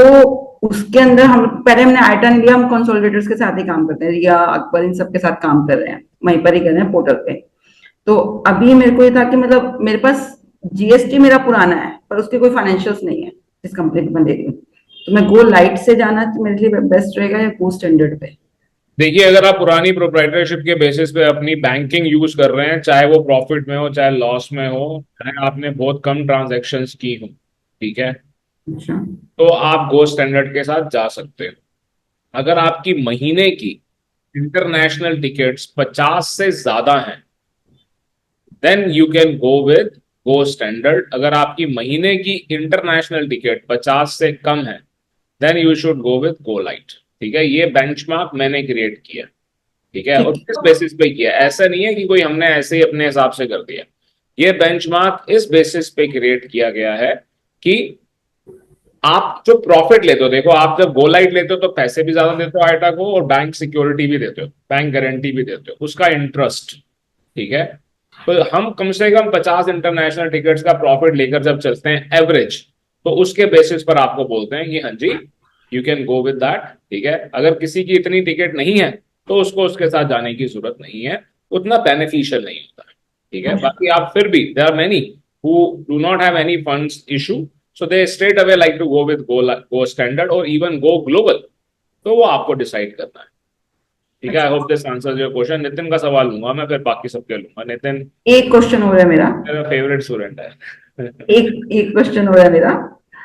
उसके अंदर हम पहले हमने आइटा नहीं लिया, हम कंसोलिडेटर्स के साथ ही काम करते हैं, रिया अकबर इन सब के साथ काम कर रहे हैं, वहीं पर ही कर रहे हैं पोर्टल पे। तो अभी मेरे को ये था कि मतलब मेरे पास जीएसटी मेरा पुराना है पर उसके कोई फाइनेंशियल्स नहीं है इस कंपनी को मैं दे रही हूँ, तो मैं गो लाइट से जाना तो मेरे लिए बेस्ट रहेगा या गो स्टैंडर्ड पे? देखिए, अगर आप पुरानी प्रोप्राइटरशिप के बेसिस पे अपनी बैंकिंग यूज कर रहे हैं, चाहे वो प्रॉफिट में हो चाहे लॉस में हो, चाहे आपने बहुत कम ट्रांजैक्शंस की हो, ठीक है, अच्छा। तो आप गो स्टैंडर्ड के साथ जा सकते हो। अगर आपकी महीने की इंटरनेशनल टिकट्स 50 से ज्यादा हैं, then you can go with go standard. अगर आपकी महीने की इंटरनेशनल टिकट 50 से कम है, then you should go with go light. ठीक है, ये बेंचमार्क मैंने क्रिएट किया। ठीक है, और ठीक किस बेसिस पे किया, ऐसा नहीं है कि कोई हमने ऐसे ही अपने हिसाब से कर दिया। ये बेंचमार्क इस बेसिस पे क्रिएट किया गया है कि आप जो प्रॉफिट लेते हो, देखो आप जब गो लाइट लेते हो तो पैसे भी ज्यादा देते हो आइटा को, और बैंक सिक्योरिटी भी देते हो, बैंक गारंटी भी देते हो, उसका इंटरेस्ट। ठीक है, तो हम कम से कम 50 इंटरनेशनल टिकट्स का प्रॉफिट लेकर जब चलते हैं एवरेज, तो उसके बेसिस पर आपको बोलते हैं कि हाँ जी, you can go with that. ठीक है, अगर किसी की इतनी टिकट नहीं है तो उसको उसके साथ जाने की जरूरत नहीं है, उतना बेनिफिशियल नहीं होता है। ठीक है, बाकी आप फिर भी there are many who do not have any funds issue, so they straight away like to go with go standard और इवन गो ग्लोबल, तो वो आपको डिसाइड करना है। ठीक है, I hope this answers your question. Nitin का सवाल लूंगा मैं, फिर बाकी सबके लूंगा। नितिन एक क्वेश्चन हो रहा है मेरा। मेरा फेवरेट स्टूडेंट है। एक एक क्वेश्चन हो रहा है मेरा।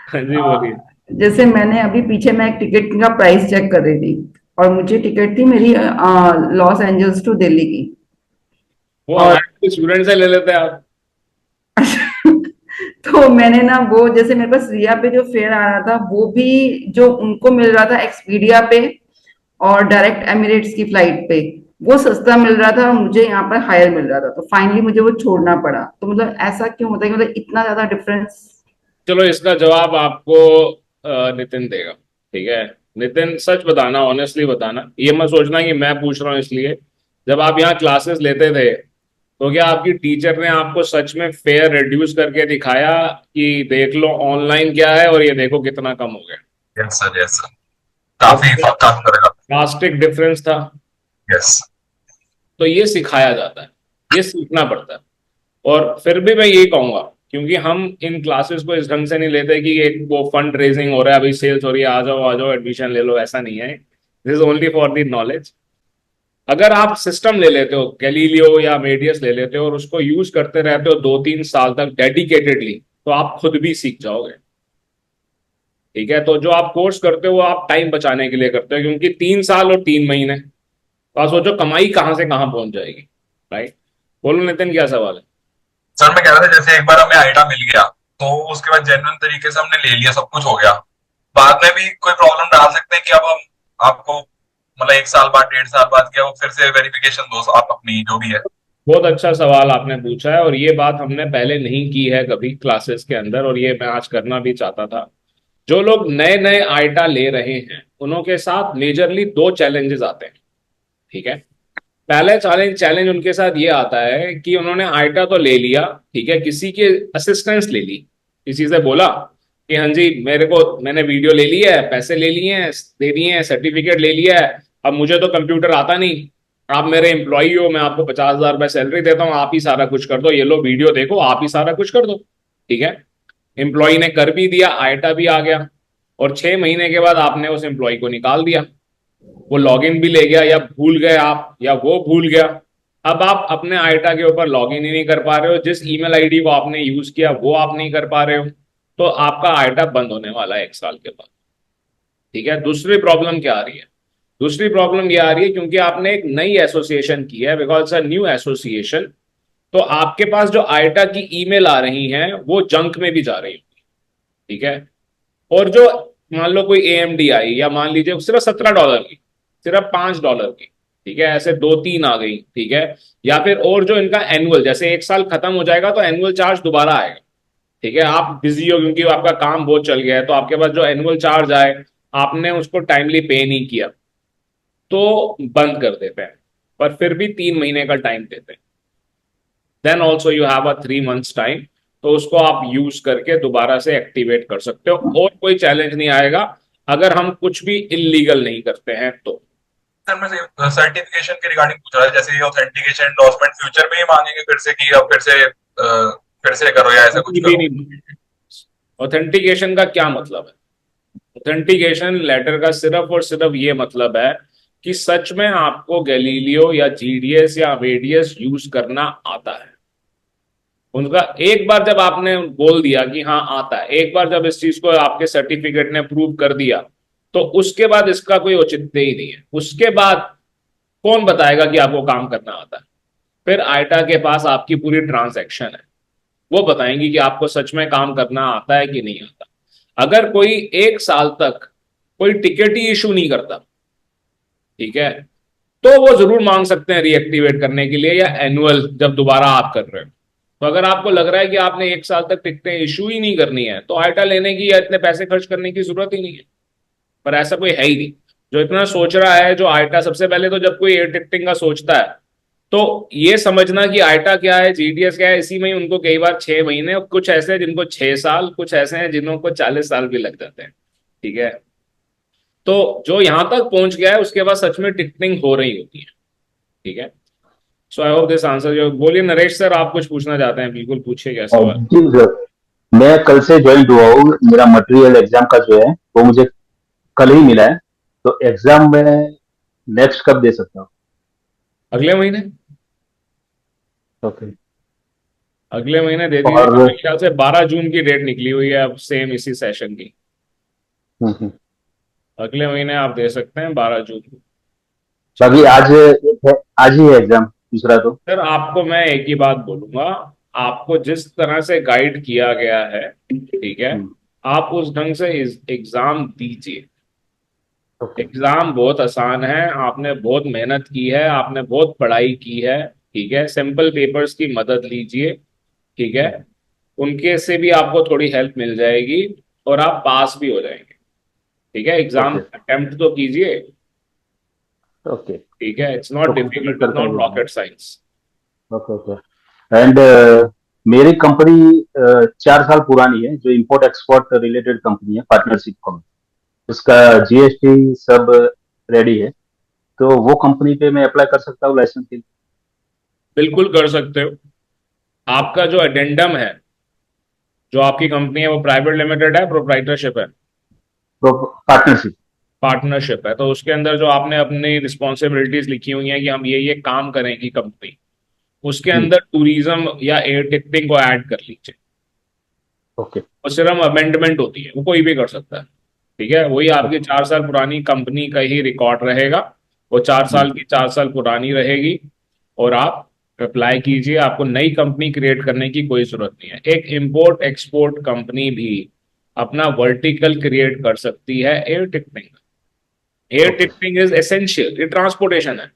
हाँ जी, बोलिए। जैसे मैंने अभी पीछे मैं एक टिकट का प्राइस चेक कर रही थी और मुझे टिकट थी मेरी लॉस एंजल्स टू दिल्ली की। वो और हमारे स्टूडेंट से ले लेते हैं आप। तो मैंने ना वो जैसे मेरे पास रिया पे जो फेयर आ रहा था वो भी जो उनको मिल रहा था एक्सपीडिया पे और डायरेक्ट एमिरेट्स की फ्लाइट पे वो सस्ता मिल रहा था और मुझे यहाँ पर हायर मिल रहा था, तो फाइनली मुझे वो छोड़ना पड़ा। तो मतलब ऐसा क्यों होता है कि मतलब इतना ज्यादा डिफरेंस? चलो, इसका जवाब आपको नितिन देगा। ठीक है, नितिन सच बताना, ऑनेस्टली बताना, ये मत सोचना कि मैं पूछ रहा हूँ इसलिए। जब आप यहाँ क्लासेस लेते थे तो क्या आपकी टीचर ने आपको सच में फेयर रिड्यूस करके दिखाया कि देख लो ऑनलाइन क्या है और ये देखो कितना कम हो गया? यस सर, यस सर, और काफी काफी फर्क आता ड्रास्टिक डिफरेंस था। है। यस। तो ये सिखाया जाता है, ये सीखना पड़ता है। और फिर भी मैं यही कहूंगा, क्योंकि हम इन क्लासेस को इस ढंग से नहीं लेते कि एक वो फंड रेजिंग हो रहा है, अभी सेल्स हो रही है, आ जाओ एडमिशन ले लो, ऐसा नहीं है। This is only for the knowledge. अगर आप सिस्टम ले लेते हो, गैलीलियो या मेडियस ले लेते हो और उसको यूज करते रहते हो 2-3 साल तक डेडिकेटेडली, तो आप खुद भी सीख जाओगे। ठीक है, तो जो आप कोर्स करते हो वो आप टाइम बचाने के लिए करते हो, क्योंकि 3 साल और 3 महीने, तो आप सोचो कमाई कहां से कहां पहुंच जाएगी। राइट? बोलो नितिन, क्या सवाल है? सर मैं कह रहा था, जैसे एक बार हमें आइटा मिल गया तो उसके बाद जेन्युइन तरीके से हमने ले लिया, सब कुछ हो गया, बाद में भी कोई प्रॉब्लम डाल सकते हैं कि अब हम आपको मतलब 1 साल बाद 1.5 साल बाद क्या वो फिर से वेरिफिकेशन दो आप अपनी जो भी है? बहुत अच्छा सवाल आपने पूछा है, और ये बात हमने पहले नहीं की है कभी क्लासेस के अंदर, और ये मैं आज करना भी चाहता था। जो लोग नए नए आइटा ले रहे हैं उनों के साथ मेजरली 2 चैलेंजेस आते हैं। ठीक है, पहले चैलेंज चैलेंज उनके साथ ये आता है कि उन्होंने आइटा तो ले लिया, ठीक है, किसी की असिस्टेंस ले ली, किसी से बोला कि हाँ जी मैंने वीडियो ले ली है, पैसे ले लिए हैं, दे दिए हैं, सर्टिफिकेट ले लिया है, अब मुझे तो कंप्यूटर आता नहीं, आप मेरे एम्प्लॉई हो, मैं आपको 50,000 रुपये सैलरी देता हूँ, आप ही सारा कुछ कर दो, ये लो वीडियो देखो, आप ही सारा कुछ कर दो। ठीक है, एम्प्लॉय ने कर भी दिया, आइटा भी आ गया, और 6 महीने के बाद आपने उस एम्प्लॉय को निकाल दिया, वो लॉगिन भी ले गया, या भूल गए आप या वो भूल गया। अब आप अपने आइटा के ऊपर लॉगिन ही नहीं कर पा रहे हो, जिस ईमेल आईडी को आपने यूज किया वो आप नहीं कर पा रहे हो, तो आपका आइटा बंद होने वाला है 1 साल के बाद। ठीक है, दूसरी प्रॉब्लम क्या आ रही है? दूसरी प्रॉब्लम ये आ रही है, क्योंकि आपने एक नई एसोसिएशन की है, बिकॉज अ न्यू एसोसिएशन, तो आपके पास जो आइटा की ईमेल आ रही हैं वो जंक में भी जा रही है। ठीक है, और जो मान लो कोई AMD आई, या मान लीजिए सिर्फ $17 की, सिर्फ $5 की, ठीक है, ऐसे दो तीन आ गई, ठीक है। या फिर और जो इनका एनुअल, जैसे एक साल खत्म हो जाएगा तो एनुअल चार्ज दोबारा आएगा, ठीक है, आप बिजी हो क्योंकि आपका काम बहुत चल गया है, तो आपके पास जो एनुअल चार्ज आए, आपने उसको टाइमली पे नहीं किया, तो बंद कर देते हैं, पर फिर भी 3 महीने का टाइम देते हैं। Then also you have a 3 months time, तो उसको आप यूज करके दोबारा से एक्टिवेट कर सकते हो, और कोई चैलेंज नहीं आएगा अगर हम कुछ भी इलीगल नहीं करते हैं तो। सर मैं सर्टिफिकेशन के रिगार्डिंग पूछ रहा था, जैसे ये ऑथेंटिकेशन एंडोर्समेंट फ्यूचर में ही मांगेंगे फिर से कि अब फिर से करो या ऐसा कुछ कभी भी करो? नहीं। ऑथेंटिकेशन का क्या मतलब है? ऑथेंटिकेशन लेटर का सिर्फ और सिर्फ ये मतलब है कि सच में आपको गैलीलियो या GDS या वेडियस यूज करना आता है। उनका एक बार जब आपने बोल दिया कि हाँ आता है, एक बार जब इस चीज को आपके सर्टिफिकेट ने प्रूव कर दिया, तो उसके बाद इसका कोई औचित्य ही नहीं है। उसके बाद कौन बताएगा कि आपको काम करना आता है? फिर आइटा के पास आपकी पूरी ट्रांजैक्शन है, वो बताएंगी कि आपको सच में काम करना आता है कि नहीं आता। अगर कोई 1 साल तक कोई टिकट ही इशू नहीं करता, ठीक है, तो वो जरूर मांग सकते हैं रीएक्टिवेट करने के लिए, या एनुअल जब दोबारा आप कर रहे हो। तो अगर आपको लग रहा है कि आपने 1 साल तक टिकटें इशू ही नहीं करनी है, तो आइटा लेने की या इतने पैसे खर्च करने की जरूरत ही नहीं है। पर ऐसा कोई है ही नहीं जो इतना सोच रहा है। जो आइटा, सबसे पहले तो जब कोई एयर टिकटिंग का सोचता है, तो ये समझना कि आइटा क्या है, GDS क्या है, इसी में ही उनको कई बार 6 महीने, और कुछ ऐसे हैं जिनको 6 साल, कुछ ऐसे हैं जिनको 40 साल भी लग जाते हैं, ठीक है। तो जो यहां तक पहुंच गया है उसके बाद सच में टिकटिंग हो रही होती है, ठीक है। सो आई होप दिस आंसर। जो बोलिए नरेश सर, आप कुछ पूछना चाहते हैं, बिल्कुल पूछिए, क्या सवाल। जी सर, मैं कल से ज्वाइन हुआ हूँ। मेरा मटेरियल एग्जाम का जो है वो मुझे कल ही मिला है, तो एग्जाम में नेक्स्ट कब दे सकता हूँ? अगले महीने, ओके। अगले महीने दे दीजिएगा। और मेरे ख्याल से 12 जून की डेट निकली हुई है अब, सेम इसी सेशन की। हम्म, अगले महीने आप दे सकते हैं 12 जून को। बाकी आज आज ही है एग्जाम दूसरा तो। सर आपको मैं एक ही बात बोलूंगा, आपको जिस तरह से गाइड किया गया है, ठीक है, हम्म, आप उस ढंग से एग्जाम दीजिए। ओके। एग्जाम बहुत आसान है, आपने बहुत मेहनत की है, आपने बहुत पढ़ाई की है, ठीक है। सिंपल पेपर्स की मदद लीजिए, ठीक है, उनके से भी आपको थोड़ी हेल्प मिल जाएगी, और आप पास भी हो जाएंगे, ठीक है। Exam okay. अटेम्प्ट तो कीजिए, ओके, ठीक है। इट्स नॉट तो कोशिश डिफिकल्ट, इट्स करता नॉट हूँ। Rocket science. Okay okay. And मेरी कंपनी 4 साल पुरानी है, जो इंपोर्ट एक्सपोर्ट रिलेटेड कंपनी है, पार्टनरशिप कंपनी। उसका GST सब रेडी है, तो वो कंपनी पे मैं अप्लाई कर सकता हूँ लाइसेंस के लिए? बिल्कुल कर सकते हो। आपका जो एडेंडम है, जो आपकी कंपनी है, वो प्राइवेट लिमिटेड है, प्रोप्राइटरशिप है? पार्टनरशिप। पार्टनरशिप है, तो उसके अंदर जो आपने अपनी रिस्पॉन्सिबिलिटीज लिखी हुई हैं कि हम ये काम करेंगी कंपनी, उसके जी। अंदर टूरिज्म या एयर टिकटिंग को ऐड कर लीजिए। ओके। और सिर्फ अमेंडमेंट होती है, वो कोई भी कर सकता है, ठीक है। वही आपकी 4 साल पुरानी कंपनी का ही रिकॉर्ड रहेगा, वो 4 साल की 4 साल पुरानी रहेगी, और आप अप्लाई कीजिए। आपको नई कंपनी क्रिएट करने की कोई जरूरत नहीं है। एक इंपोर्ट एक्सपोर्ट कंपनी भी अपना वर्टिकल क्रिएट कर सकती है air ticketing. Air okay. Ticketing is essential, ये ट्रांसपोर्टेशन है,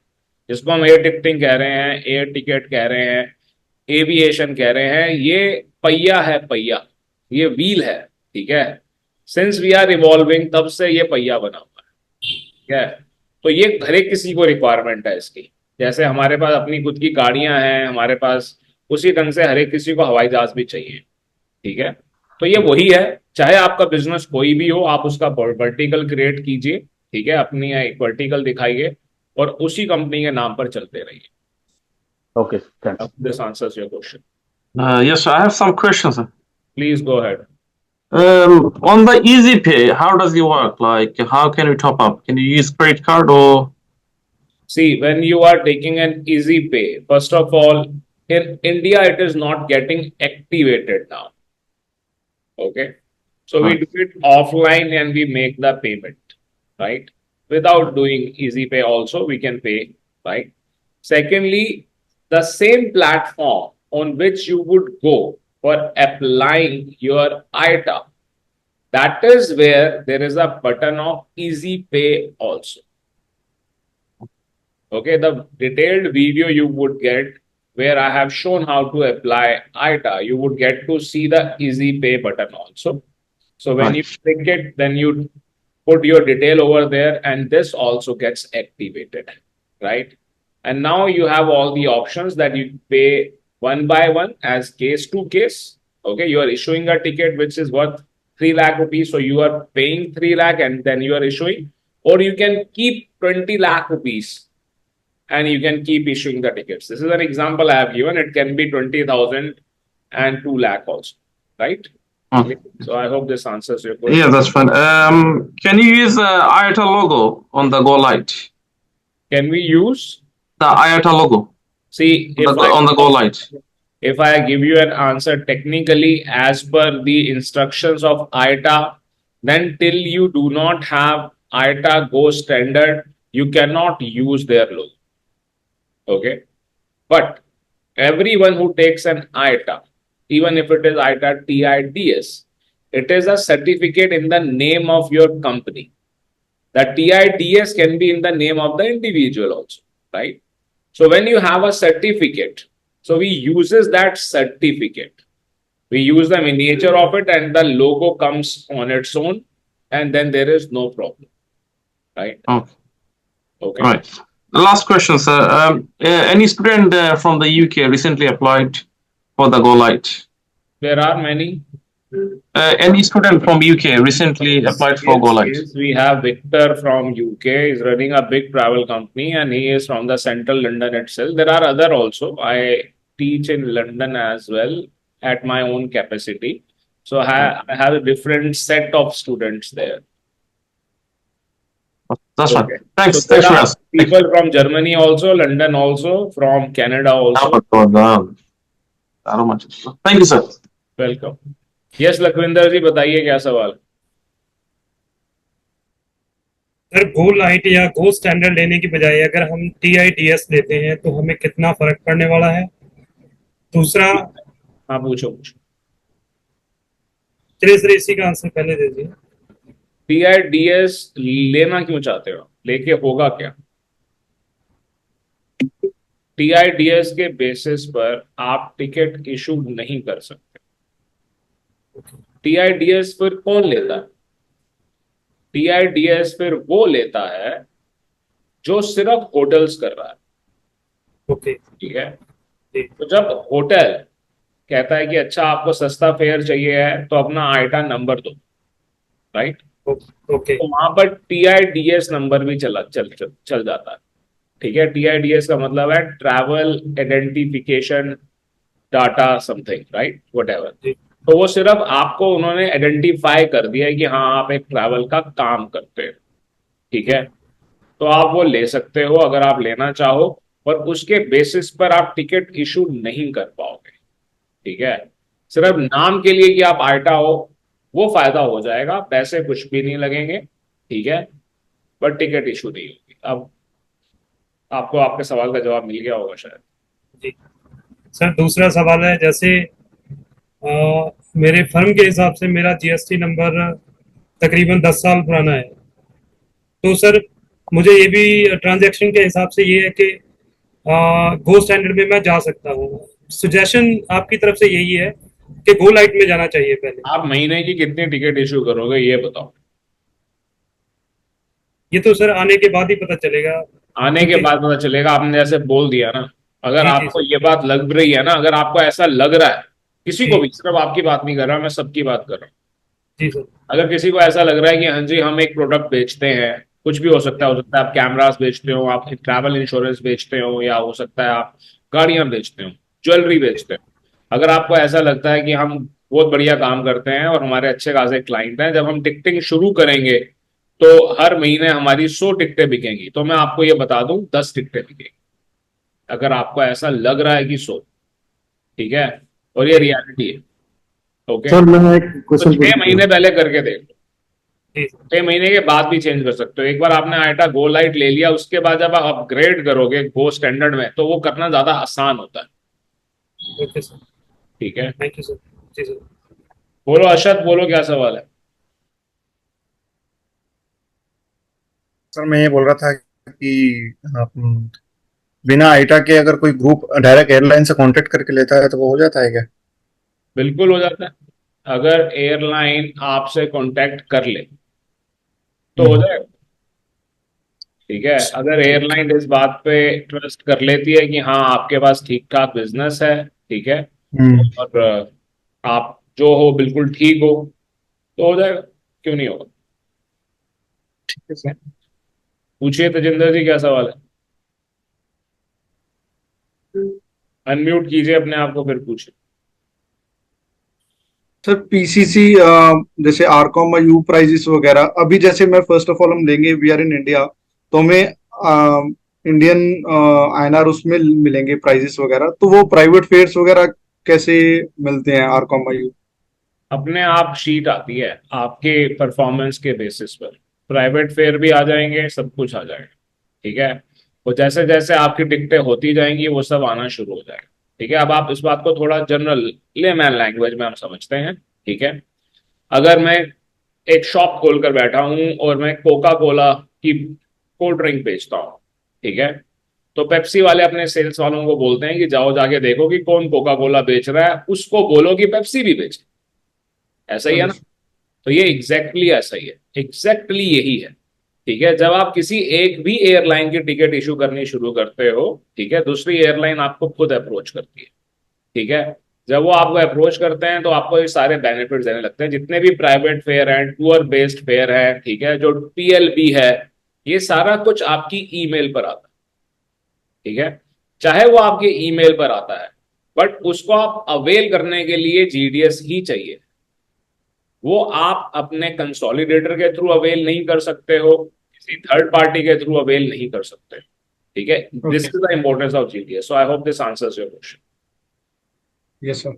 जिसको हम एयर टिकटिंग कह रहे हैं, एयर टिकट कह रहे हैं, एविएशन कह रहे हैं। ये पहिया है, पहिया, ये व्हील है, ठीक है। सिंस वी आर इवॉल्विंग, तब से ये पहिया बना हुआ है, ठीक है। तो ये हर एक किसी को रिक्वायरमेंट है इसकी। जैसे हमारे पास अपनी खुद की गाड़ियां हैं हमारे पास, उसी ढंग से हर एक किसी को हवाई जहाज भी चाहिए, ठीक है। तो ये वही है, चाहे आपका बिजनेस कोई भी हो, आप उसका वर्टिकल क्रिएट कीजिए, ठीक है, अपनी एक वर्टिकल दिखाइए, और उसी कंपनी के नाम पर चलते रहिए। Okay, thanks. This answers your question. Yes, I have some questions. Please go ahead. On the Easy Pay, how does it work? Like, how can we top up? Can you use credit card or? See, when you are taking an easy pay, first of all, in India, it is not getting activated now. Okay. So we do it offline and we make the payment, right? Without doing easy pay also, we can pay, right? Secondly, the same platform on which you would go for applying your ITA, that is where there is a button of easy pay also. Okay, the detailed video you would get where I have shown how to apply ITA, you would get to see the easy pay button also. So when you Right. click it, then you put your detail over there and this also gets activated, right? And now you have all the options that you pay one by one as case to case. Okay, you are issuing a ticket which is worth 3 lakh rupees. So you are paying 3 lakh and then you are issuing, or you can keep 20 lakh rupees and you can keep issuing the tickets. This is an example I have given. It can be 20,000 and 2 lakh also, right? Hmm. So I hope this answers your question. Yeah, that's fine. Can you use the IATA logo on the Go Lite? Can we use? The IATA logo See, on the Go Lite. if I give you an answer technically as per the instructions of ITA, then till you do not have ITA Go standard, you cannot use their logo. Okay. But everyone who takes an ITA, even if it is ITA TIDS, it is a certificate in the name of your company. The TIDS can be in the name of the individual also, right? So when you have a certificate, so we uses that certificate. We use the miniature of it and the logo comes on its own and then there is no problem, right? Okay. Okay. Right. The last question, sir. Any student from the UK recently applied for the Go Lite? There are many. Any student from UK recently applied for Go Lite? Yes, we have Victor from UK. He's running a big travel company and he is from the central London itself. There are other also. I teach in London as well at my own capacity. So I have a different set of students there. That's fine. Okay. Thanks. So there Thanks for are us. people from Germany also, London also, from Canada also. Thank you, sir. Welcome. Yes Lakhwinder ji, बताइए क्या सवाल. सर गो लाइट या गो स्टैंडर्ड लेने की बजाय अगर हम TIDS लेते हैं तो हमें कितना फर्क पड़ने वाला है? दूसरा. हाँ, पूछो. चलिए सर इसी का आंसर पहले दे दीजिए. TIDS लेना क्यों चाहते हो? लेके होगा क्या? TIDS के बेसिस पर आप टिकट इशू नहीं कर सकते. TIDS फिर कौन लेता है? TIDS फिर वो लेता है जो सिर्फ होटल्स कर रहा है. ओके. ठीक है. तो जब होटल कहता है कि अच्छा आपको सस्ता फेयर चाहिए है तो अपना आइटा नंबर दो, राइट? ओके. तो वहां पर TIDS नंबर भी चल जाता है. ठीक है. TIDS का मतलब है travel identification data something, right, whatever. तो वो सिर्फ आपको उन्होंने आइडेंटिफाई कर दिया है कि हाँ आप एक ट्रैवल का काम करते हैं. ठीक है. तो आप वो ले सकते हो अगर आप लेना चाहो, पर उसके बेसिस पर आप टिकट इशू नहीं कर पाओगे. ठीक है. सिर्फ नाम के लिए कि आप आइटा हो वो फायदा हो जाएगा, पैसे कुछ भी नहीं लगेंगे. ठीक है. बट टिकट इशू नहीं होगी. अब आपको आपके सवाल का जवाब मिल गया होगा शायद. जी सर, दूसरा सवाल है जैसे मेरे फर्म के हिसाब से मेरा GST नंबर तकरीबन 10 साल पुराना है. तो सर मुझे ये भी ट्रांजैक्शन के हिसाब से ये है कि गो स्टैंडर्ड में मैं जा सकता हूँ. सजेशन आपकी तरफ से यही है कि गो लाइट में जाना चाहिए पहले. आप महीने की कितनी टिकट इशू करोगे ये बताओ. ये तो सर आने के बाद ही पता चलेगा. आने के बाद पता चलेगा. आपने जैसे बोल दिया ना, अगर आपको ये बात लग रही है ना, अगर आपको ऐसा लग रहा है, किसी को भी, सिर्फ आपकी बात नहीं कर रहा मैं, सबकी बात कर रहा हूँ. जी सर. अगर किसी को ऐसा लग रहा है कि हाँ जी हम एक प्रोडक्ट बेचते हैं, कुछ भी हो सकता है आप कैमरास बेचते हो, आप ट्रैवल इंश्योरेंस बेचते हो, या हो सकता है आप गाड़ियां बेचते हो, ज्वेलरी बेचते हो. अगर आपको ऐसा लगता है कि हम बहुत बढ़िया काम करते हैं और हमारे अच्छे खासे क्लाइंट हैं, जब हम टिकटिंग शुरू करेंगे तो हर महीने हमारी 100 टिकटें बिकेंगी, तो मैं आपको ये बता दूं 10 टिकटें बिकेंगी. अगर आपको ऐसा लग रहा है कि 100, ठीक है, और ये रियलिटी है. ओके सर मैं एक क्वेश्चन 6 महीने पहले करके देख लो. 6 महीने के बाद भी चेंज कर सकते हो. एक बार आपने आइटा गो लाइट ले लिया, उसके बाद जब आप अपग्रेड करोगे गो स्टैंडर्ड में तो वो करना ज्यादा आसान होता है. Okay sir. ठीक है. Thank you sir. जी सर. बोलो अशद, बोलो क्या सवाल है. सर मैं ये बोल रहा था कि बिना आईटा के अगर कोई ग्रुप डायरेक्ट एयरलाइन से कांटेक्ट करके लेता है तो वो हो जाता है क्या? बिल्कुल हो जाता है। अगर एयरलाइन आपसे कांटेक्ट कर ले तो हो जाएगा। ठीक है, अगर ठीक एयरलाइन इस बात पे ट्रस्ट कर लेती है कि हाँ आपके पास ठीक ठाक बिजनेस है, ठीक है, हम्म। और आप जो हो बिल्कुल ठीक हो, तो हो जाएगा। क्यों नहीं होगा? ठीक है सर। पूछिए तेजिंदर जी, क्या सवाल है? अनम्यूट कीजिए अपने आप को, फिर पूछिए। सर पीसीसी जैसे आरकॉम यू प्राइजेस वगैरह, अभी जैसे मैं फर्स्ट ऑफ ऑल हम लेंगे, वी आर इन इंडिया, तो हमें इंडियन आईएनआर उसमें मिलेंगे प्राइजेस वगैरह, तो वो प्राइवेट फेयर्स वगैरह कैसे मिलते हैं आरकॉम यू? अपने आप शीट आती है आपके परफॉर्मेंस के बेसिस पर, प्राइवेट फेयर भी आ जाएंगे, सब कुछ आ जाएगा। ठीक है, वो जैसे जैसे आपकी टिकटें होती जाएंगी वो सब आना शुरू हो जाएगा। ठीक है, अब आप इस बात को थोड़ा जनरल लेमैन लैंग्वेज में हम समझते हैं। ठीक है, अगर मैं एक शॉप खोलकर बैठा हूं और मैं कोका कोला की कोल्ड ड्रिंक बेचता हूँ, ठीक है, तो पेप्सी वाले अपने सेल्स वालों को बोलते हैं कि जाओ जाके देखो कि कौन कोका कोला बेच रहा है, उसको बोलो कि पेप्सी भी बेचे। ऐसा ही है ना? तो ये एग्जैक्टली ऐसा ही है, एग्जैक्टली यही है। ठीक है, जब आप किसी एक भी एयरलाइन की टिकट इशू करनी शुरू करते हो, ठीक है, दूसरी एयरलाइन आपको खुद अप्रोच करती है। ठीक है, जब वो आपको अप्रोच करते हैं तो आपको ये सारे बेनिफिट्स देने लगते हैं, जितने भी प्राइवेट फेयर हैं, टूर बेस्ड फेयर है, ठीक है, जो पीएलबी है, ये सारा कुछ आपकी ईमेल पर आता है। ठीक है, चाहे वो आपके ईमेल पर आता है, बट उसको आप अवेल करने के लिए जीडीएस ही चाहिए। वो आप अपने कंसोलिडेटर के थ्रू अवेल नहीं कर सकते हो, किसी थर्ड पार्टी के थ्रू अवेल नहीं कर सकते। ठीक है, this is the importance of GDS. So I hope this answers your question. Yes sir.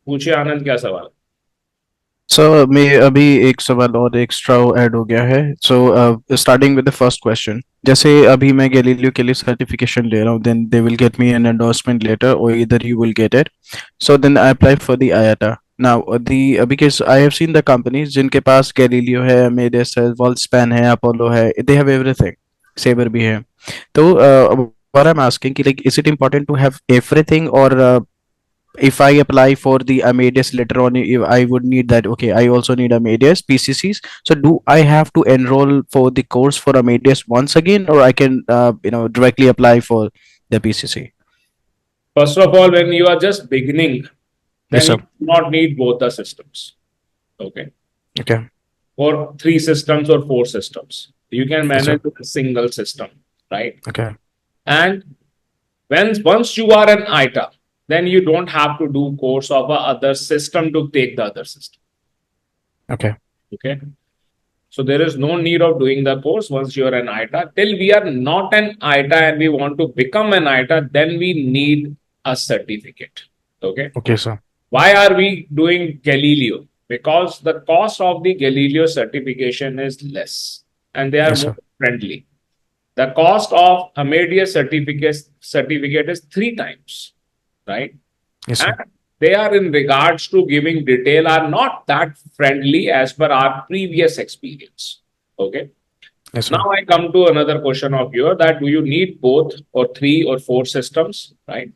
पूछिए आनंद, क्या सवाल? सो मैं अभी एक सवाल और एक्स्ट्रा ऐड हो गया है। So starting with the first question, जैसे अभी मैं गैलीलियो के लिए सर्टिफिकेशन ले रहा हूँ, then they will get me an endorsement letter और इधर you will get it. So then I apply for the IATA now the because I have seen the companies जिनके पास गैलीलियो है, मेडिस है, वॉल्सपैन है, अपोलो है, दे हैव एवरीथिंग, सेबर भी है। तो what I'm asking कि like is it important to have everything or if I apply for the Amadeus later on, if I would need that. Okay, I also need Amadeus PCCs. So do I have to enroll for the course for Amadeus once again, or I can directly apply for the PCC? First of all, when you are just beginning, Yes, then you sir. do not need both the systems. Okay. Okay. Or 3 systems or 4 systems. You can Yes, sir. manage with a single system, right? Okay. And once you are an ITA, then you don't have to do course of a other system to take the other system. Okay. Okay. So there is no need of doing the course once you are an ITA. Till we are not an ITA and we want to become an ITA, then we need a certificate. Okay. Okay, sir. Why are we doing Galileo? Because the cost of the Galileo certification is less and they are Yes, more sir. friendly. The cost of Amadeus certificate is 3 times, right? Yes, sir. And they are in regards to giving detail are not that friendly as per our previous experience. Okay. Yes, sir. Now I come to another question of yours, that do you need both or 3 or 4 systems, right?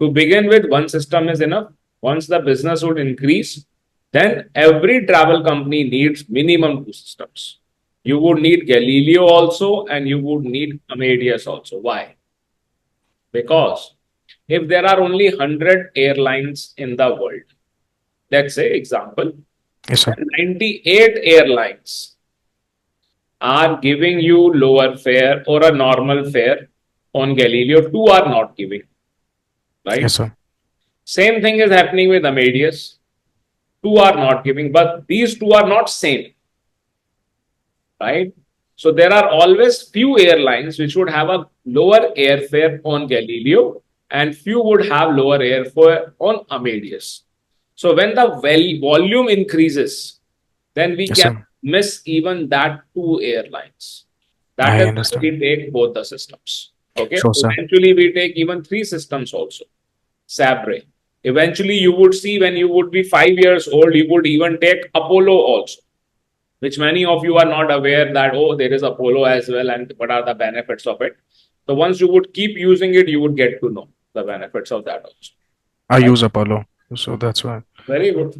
To begin with, one system is enough. Once the business would increase, then every travel company needs minimum 2 systems. You would need Galileo also and you would need Amadeus also. Why? Because if there are only 100 airlines in the world, let's say example, Yes, sir. 98 airlines are giving you lower fare or a normal fare on Galileo, 2 are not giving, right? Yes, sir. Same thing is happening with Amadeus, 2 are not giving, but these 2 are not same, right? So there are always few airlines which would have a lower airfare on Galileo and few would have lower airfare on Amadeus. So when the volume increases, then we Yes, can sir. miss even that 2 airlines. That I is why understand. we take both the systems. Okay. Sure, sir. Eventually we take even 3 systems also. Sabre. Eventually you would see when you would be 5 years old, you would even take Apollo also. which many of you are not aware that, oh, there is Apollo as well and what are the benefits of it. So once you would keep using it, you would get to know the benefits of that also. I use Apollo, so that's why. Very good.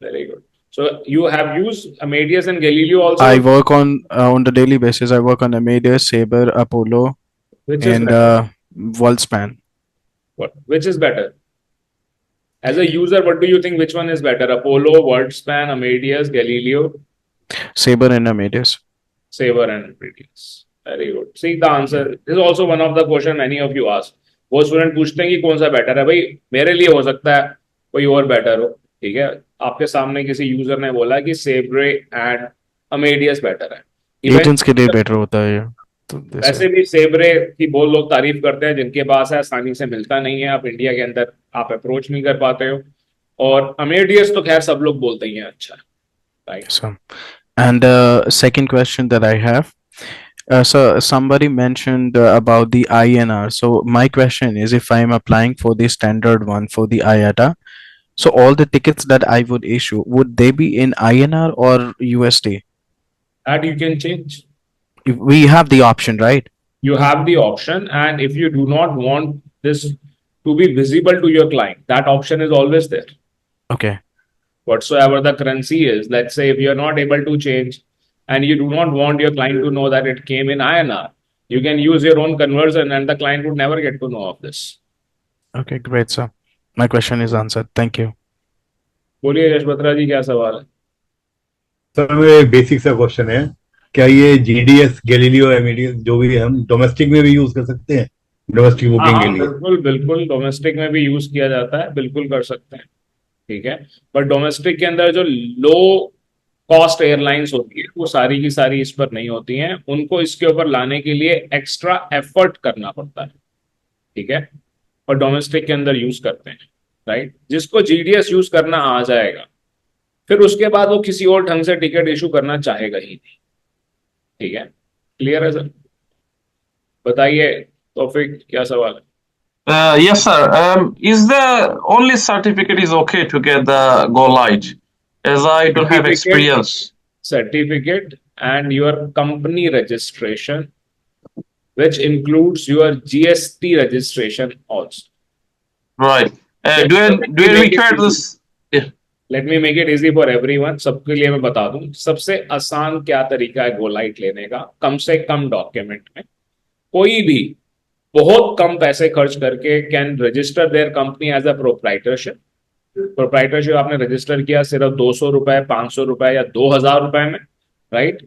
Very good. So you have used Amadeus and Galileo also? I work on the daily basis. I work on Amadeus, Sabre, Apollo, Which is and better? WorldSpan. Which is better? As a user, what do you think? Which one is better? Apollo, WorldSpan, Amadeus, Galileo? Sabre and Amadeus. Sabre and Amadeus. Very good. See the answer. This is also one of the question many of you ask. वो स्टूडेंट पूछते हैं कि कौन सा बेटर है। भाई मेरे लिए हो सकता है कोई और बेटर हो, ठीक है। आपके सामने किसी यूजर ने बोला कि Sabre एंड Amadeus बेटर है। एजेंट्स के लिए बेटर होता है ये। तो वैसे भी Sabre की बहुत लोग तारीफ करते हैं, जिनके पास है आसानी से मिलता नहीं है, आप इंडिया के अंदर आप अप्रोच नहीं कर पाते हो। और Amadeus तो खैर सब लोग बोलते ही हैं अच्छा, right. So, and second question that I have, so somebody mentioned about the INR. So my question is, if I'm applying for the standard one for the IATA, so all the tickets that I would issue, would they be in INR or USD? That you can change. We have the option, right? You have the option, and if you do not want this to be visible to your client, that option is always there. Okay. Whatsoever the currency is, let's say if you're not able to change and you do not want your client to know that it came in INR, you can use your own conversion and the client would never get to know of this. Okay, great, sir. My question is answered. Thank you. बोलिए यश बत्रा जी, क्या सवाल है? सर मेरा एक बेसिक सा क्वेश्चन है, क्या ये GDS, गैलीलियो, एमेडियस जो भी हम डोमेस्टिक में भी यूज कर सकते हैं, डोमेस्टिक बुकिंग के लिए? बिल्कुल बिल्कुल, डोमेस्टिक में भी यूज किया जाता है, बिल्कुल कर सकते हैं, ठीक है। बट डोमेस्टिक के अंदर जो लो कॉस्ट एयरलाइंस होती है वो सारी की सारी इस पर नहीं होती हैं, उनको इसके ऊपर लाने के लिए एक्स्ट्रा एफर्ट करना पड़ता है, ठीक है। और डोमेस्टिक के अंदर यूज करते हैं, राइट। जिसको GDS यूज करना आ जाएगा, फिर उसके बाद वो किसी और ढंग से टिकट इशू करना चाहेगा ही नहीं, ठीक है। क्लियर है सर? बताइए तौफीक, क्या सवाल है? Yes, sir. Is the only certificate is okay to get the Go Light, as I don't have experience? Certificate and your company registration, which includes your GST registration also. Right. Do I require this? Yeah. Let me make it easy for everyone. सबके लिए मैं बता दूं, सबसे आसान क्या तरीका है Go Light लेने का। कम से कम डॉक्यूमेंट में कोई भी बहुत कम पैसे खर्च करके can register their company as a proprietorship. Proprietorship आपने रजिस्टर किया सिर्फ 200 रुपए, 500 रुपए या 2000 रुपए में, right.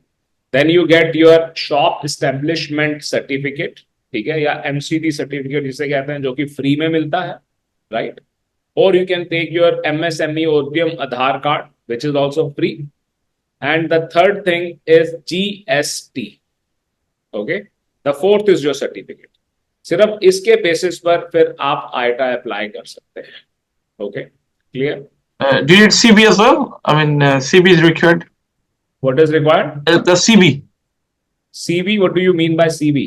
Then you get your shop establishment certificate, ठीक है, या MCD सर्टिफिकेट जिसे कहते हैं, जो कि फ्री में मिलता है, राइट। और you can take your MSME Udyam Aadhaar card which is also free. And the third thing is GST, okay. The fourth is your certificate. सिर्फ इसके बेसिस पर फिर आप आईटा अप्लाई कर सकते हैं, okay. Clear? Do you need CB as well? I mean, CB is required. What is required? The CB. CB, what do you mean by CB?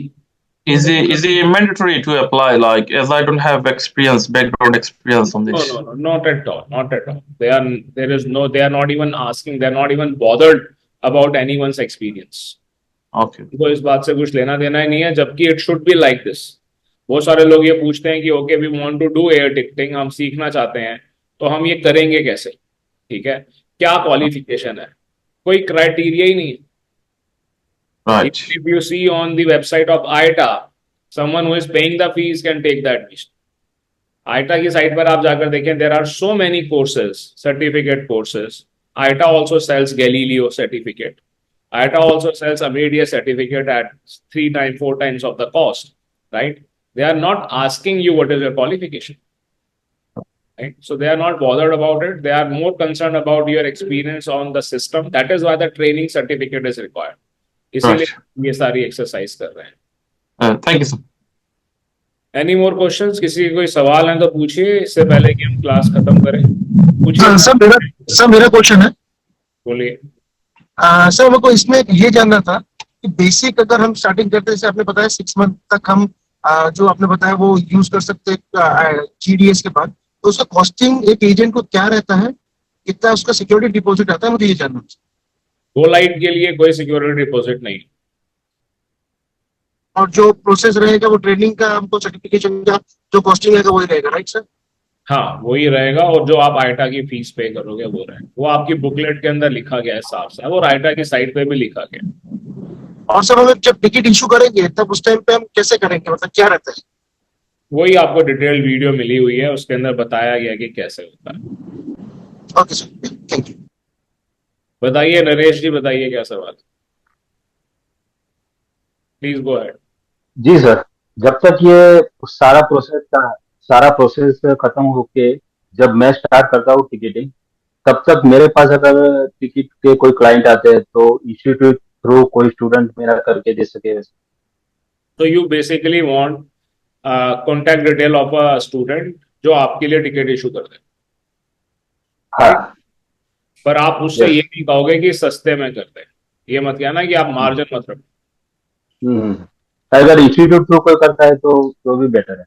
Is it mandatory to apply? Like, as I don't have background experience on this. No, not at all, not at all. They are not even asking, they are not even bothered about anyone's experience. Okay. तो इस बात से कुछ लेना देना ही नहीं है, जबकि it should be like this. बहुत सारे लोग ये पूछते हैं कि okay we want to do air ticketing, हम सीखना चाहते हैं, तो हम ये करेंगे कैसे, ठीक है, क्या क्वालिफिकेशन है? कोई क्राइटेरिया ही नहीं है। Right. If you see on the website of ITA, someone who is paying the fees can take the admission. ITA की साइट पर आप जाकर देखें, there are so many courses, certificate courses. ITA also sells Galileo certificate. ITA also sells Amadeus certificate at 3 times, 4 times of the cost, right? They are not asking you what is your qualification, right? So they are not bothered about it. They are more concerned about your experience on the system. That is why the training certificate is required. इसीलिए ये सारी एक्सरसाइज कर रहे हैं। Thank you, sir. Any more questions? किसी के कोई सवाल है तो पूछिए, इससे पहले कि हम क्लास खत्म करें। पूछिए। सर मेरा क्वेश्चन है। बोलिए। सर मेरे को इसमें ये जानना था कि बेसिक अगर हम स्टार्टिंग करते हैं, जैसे आपने बताया 6 मंथ तक हम जो आपने बताया वो यूज कर सकते हैं GDS के बाद, तो उसका कॉस्टिंग एक एजेंट को क्या रहता है, कितना उसका सिक्योरिटी डिपॉजिट आता है, मुझे ये जानना है। गोलाइट के लिए कोई सिक्योरिटी डिपॉजिट नहीं। और जो प्रोसेस रहेगा वो ट्रेनिंग का, हमको सर्टिफिकेशन का जो कॉस्टिंग है वही रहेगा, राइट सर? हाँ वही रहेगा, और जो आप आईटा की फीस पे करोगे वो रहेगा, वो आपकी बुकलेट के अंदर लिखा गया है साफ साफ, और आईटा की साइट पे भी लिखा गया है। और सर हमें जब टिकट इशू करेंगे तब उस टाइम पे हम कैसे करेंगे, मतलब क्या रहता है? वही आपको डिटेल वीडियो मिली हुई है, उसके अंदर बताया गया कि कैसे होता है। Okay sir, thank you. बताइए नरेश जी, बताइए क्या सवाल, प्लीज गो अहेड। जी सर, जब तक ये सारा प्रोसेस खत्म होके जब मैं स्टार्ट करता हूँ टिकटिंग, तब तक मेरे पास अगर टिकट के कोई क्लाइंट आते हैं तो इंस्टीट्यूट थ्रू कोई स्टूडेंट मेरा करके दे सके। तो you basically want contact detail of a student जो आपके लिए टिकट इशू कर दे। हाँ। पर आप उससे Yes. ये नहीं कहोगे कि सस्ते में कर दे, ये मत कहना कि आप मार्जिन मत रखो। अगर इंस्टीट्यूट थ्रू कोई करता है तो भी बेटर है।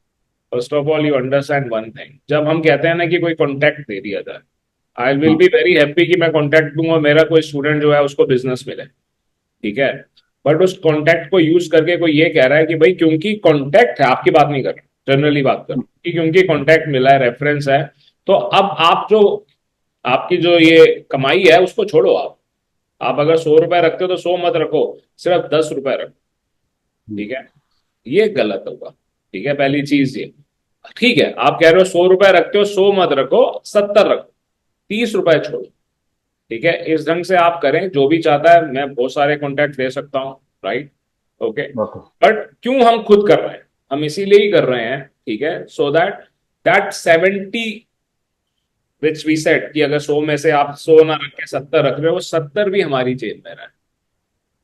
First of all you understand one thing, जब हम कहते हैं ना कि कोई कॉन्टैक्ट दे दिया जाए, I will be very happy कि मैं कॉन्टैक्ट दूंगा, मेरा कोई स्टूडेंट जो है उसको बिजनेस मिले, ठीक है। बट उस कॉन्टैक्ट को यूज करके कोई ये कह रहा है कि भाई क्योंकि कॉन्टैक्ट है, आपकी बात नहीं कर रहा, जनरली बात कर रहा हूं, कि क्योंकि कॉन्टैक्ट मिला है, रेफरेंस है, तो अब आप जो आपकी जो ये कमाई है उसको छोड़ो। आप अगर 100 रुपए रखते हो तो 100 मत रखो, सिर्फ 10 रुपए रखो, ठीक है। ये गलत होगा, ठीक है, पहली चीज ये। ठीक है, आप कह रहे हो 100 रुपए रखते हो, 100 मत रखो, 70 रखो, 30 रुपए छोड़ो, ठीक है। इस ढंग से आप करें, जो भी चाहता है मैं बहुत सारे कॉन्टैक्ट दे सकता हूँ, राइट, ओके। बट क्यों हम खुद कर रहे हैं, हम इसीलिए ही कर रहे हैं, ठीक है, so that 70 which we set कि अगर 100 में से आप 100 ना रख के 70 रख रहे हो, वो 70 भी हमारी जेब में रहे।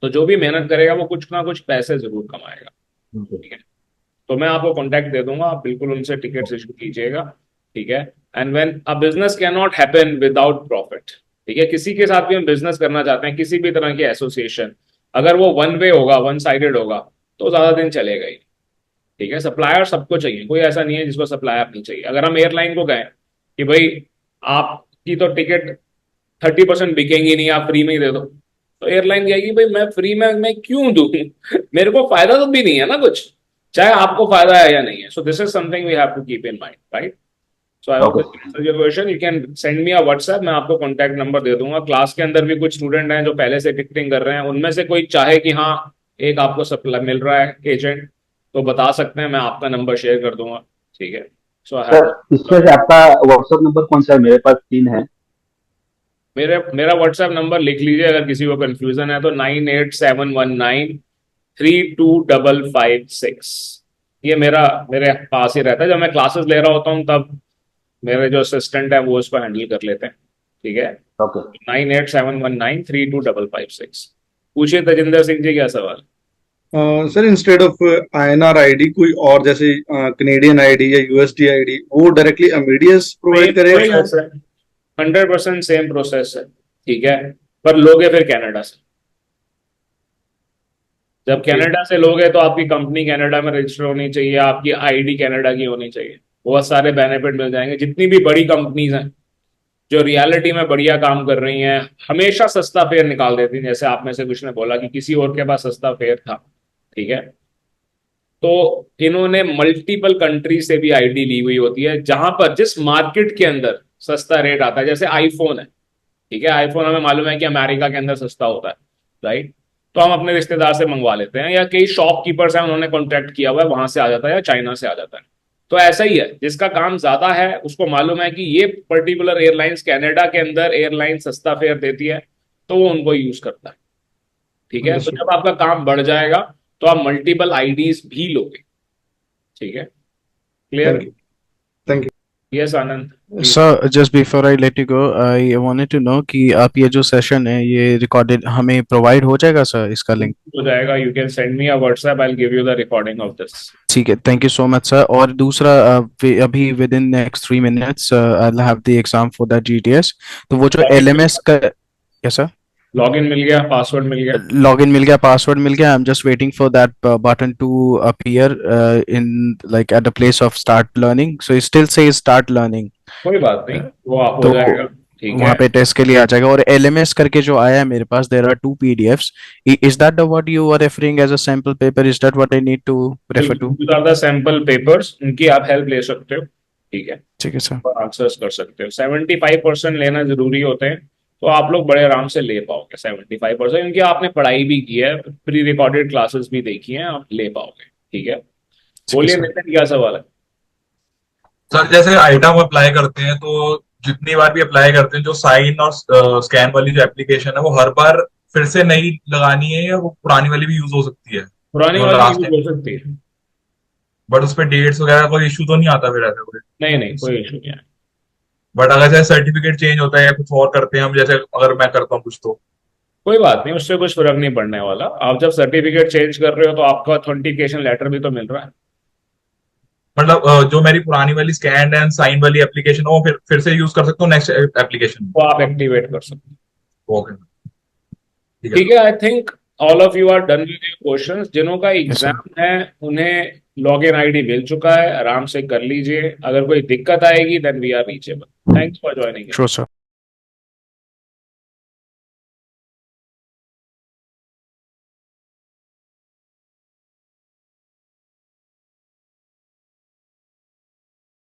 तो जो भी मेहनत करेगा वो कुछ ना कुछ पैसे जरूर कमाएगा, ठीक है। तो मैं आपको कॉन्टैक्ट दे दूंगा, आप बिल्कुल उनसे टिकट्स इशू कीजिएगा, ठीक है। And when a business can not happen without profit, ठीक है, किसी के साथ भी हम बिजनेस करना चाहते हैं, किसी भी तरह की एसोसिएशन, अगर वो वन वे होगा, वन साइडेड होगा, तो ज्यादा दिन चलेगा ही, ठीक है। सप्लायर सबको चाहिए, कोई ऐसा नहीं है जिसको सप्लायर नहीं चाहिए। अगर हम एयरलाइन को कहें कि भाई आपकी तो टिकट 30% बिकेंगी नहीं, आप फ्री में ही दे दो, तो एयरलाइन कहेगी भाई मैं फ्री में मैं क्यों दूं मेरे को फायदा तो भी नहीं है ना कुछ, चाहे आपको फायदा है या नहीं है। So this is something we have to keep in mind, right. So I hope this answers your question. You can send me a WhatsApp, मैं आपको कॉन्टैक्ट नंबर दे दूंगा। क्लास के अंदर भी कुछ स्टूडेंट हैं जो पहले से टिकटिंग कर रहे हैं, उनमें से कोई चाहे कि हाँ एक आपको सप्लाई मिल रहा है एजेंट, तो बता सकते हैं, मैं आपका नंबर शेयर कर दूंगा, ठीक है। सो सर इसमें से आपका व्हाट्सएप नंबर कौन सा है? मेरे पास 3 है। मेरा व्हाट्सएप नंबर लिख लीजिए, अगर किसी को कंफ्यूजन है तो 9871932556, ये मेरे पास ही रहता है। जब मैं क्लासेस ले रहा होता हूँ तब मेरे जो असिस्टेंट है वो इसको हैंडल कर लेते हैं, ठीक है। 9871932556। पूछिए तजिंदर सिंह जी, क्या सवाल। Sir instead of INR ID कोई और, जैसे कनेडियन आईडी या USD आईडी, वो डायरेक्टली अमेडियस प्रोवाइड करेगा? 100% सेम प्रोसेस है, ठीक है, पर लोगे फिर कनाडा से। जब कनाडा से लोगे तो आपकी कंपनी कनाडा में रजिस्टर होनी चाहिए, आपकी आईडी कनाडा की होनी चाहिए, बहुत सारे बेनिफिट मिल जाएंगे। जितनी भी बड़ी कंपनीज हैं जो रियलिटी में बढ़िया काम कर रही हैं, हमेशा सस्ता फेयर निकाल देती हैं। जैसे आप में से कुछ ने बोला कि किसी और के पास सस्ता फेयर था, ठीक है, तो इन्होंने मल्टीपल कंट्री से भी आईडी ली हुई होती है, जहां पर जिस मार्केट के अंदर सस्ता रेट आता है। जैसे आईफोन है, ठीक है, आईफोन हमें मालूम है कि अमेरिका के अंदर सस्ता होता है, राइट, तो हम अपने रिश्तेदार से मंगवा लेते हैं, या कई शॉपकीपर्स हैं उन्होंने कॉन्ट्रैक्ट किया हुआ है, वहां से आ जाता है, या चाइना से आ जाता है। तो ऐसा ही है, जिसका काम ज्यादा है उसको मालूम है कि ये पर्टिकुलर एयरलाइंस कनाडा के अंदर एयरलाइन सस्ता फेयर देती है, तो वो उनको यूज करता है, ठीक है। तो जब आपका काम बढ़ जाएगा तो आप मल्टीपल आईडीज भी लोगे, ठीक है, clear. Thank you. Yes Anand. So just before I let you go, I wanted to know कि आप ये जो सेशन है ये रिकॉर्डेड हमें प्रोवाइड हो जाएगा सर, इसका लिंक हो जाएगा। You can send me a WhatsApp, I will give you the recording of this. ठीक है, thank you so much sir. और दूसरा अभी with in next 3 minutes I will have the exam for that GTS, तो वो जो LMS का, यस सर, लॉगिन मिल गया, पासवर्ड मिल गया, लॉगिन मिल गया, पासवर्ड मिल गया। I am just waiting for that button to appear in like at the place of start learning, so it still says start learning. कोई बात नहीं, वो आप हो जाएगा। ठीक वहां है। पे टेस्ट के लिए आ जाएगा। और LMS करके जो आया है मेरे पास, there are 2 PDFs। Is that the what you are referring as a sample paper? Is that what I need to refer to? These are the sample papers, उनकी आप हेल्प ले सकते हो, ठीक है, ठीक है सर। और आंसर्स कर सकते हो। 75% लेना जरूरी होते हैं, तो आप लोग बड़े आराम से ले पाओगे 75%, क्योंकि आपने पढ़ाई भी की है, प्री रिकॉर्डेड क्लासेस भी देखी हैं, आप ले पाओगे, ठीक है। ठीक है बोलिए सर। नितिन, क्या सवाल है? सर जैसे आइटम अप्लाई करते हैं तो जितनी बार भी अप्लाई करते हैं, जो साइन और स्कैन वाली जो एप्लीकेशन है वो हर बार फिर से नई लगानी है, या वो पुरानी वाली भी यूज हो सकती है? पुरानी जो वाली लास्ट यूज टाइम, हो सकती है। बट उस पर डेट्स वगैरह कोई इशू तो नहीं आता फिर ऐसा कोई? नहीं नहीं, कोई इशू नहीं है। बट अगर जैसे सर्टिफिकेट चेंज होता है या कुछ और करते हैं हम, जैसे अगर मैं करता हूँ कुछ, तो कोई बात नहीं, उससे कुछ फर्क नहीं पड़ने वाला। आप जब सर्टिफिकेट चेंज कर रहे हो तो आपका ऑथेंटिकेशन लेटर भी तो मिल रहा है। मतलब जो मेरी पुरानी वाली स्कैन एंड साइन वाली एप्लीकेशन वो फिर से यूज कर सकता हूँ नेक्स्ट एप्लीकेशन? वो आप एक्टिवेट कर सकते हो। ओके, ठीक है। I think all of you are done with your questions. जिन्हों का यस सर। एग्जाम है उन्हें लॉग इन ID मिल चुका है, आराम से कर लीजिए। अगर कोई दिक्कत आएगी then we are reachable. Thanks for joining. Sure sir.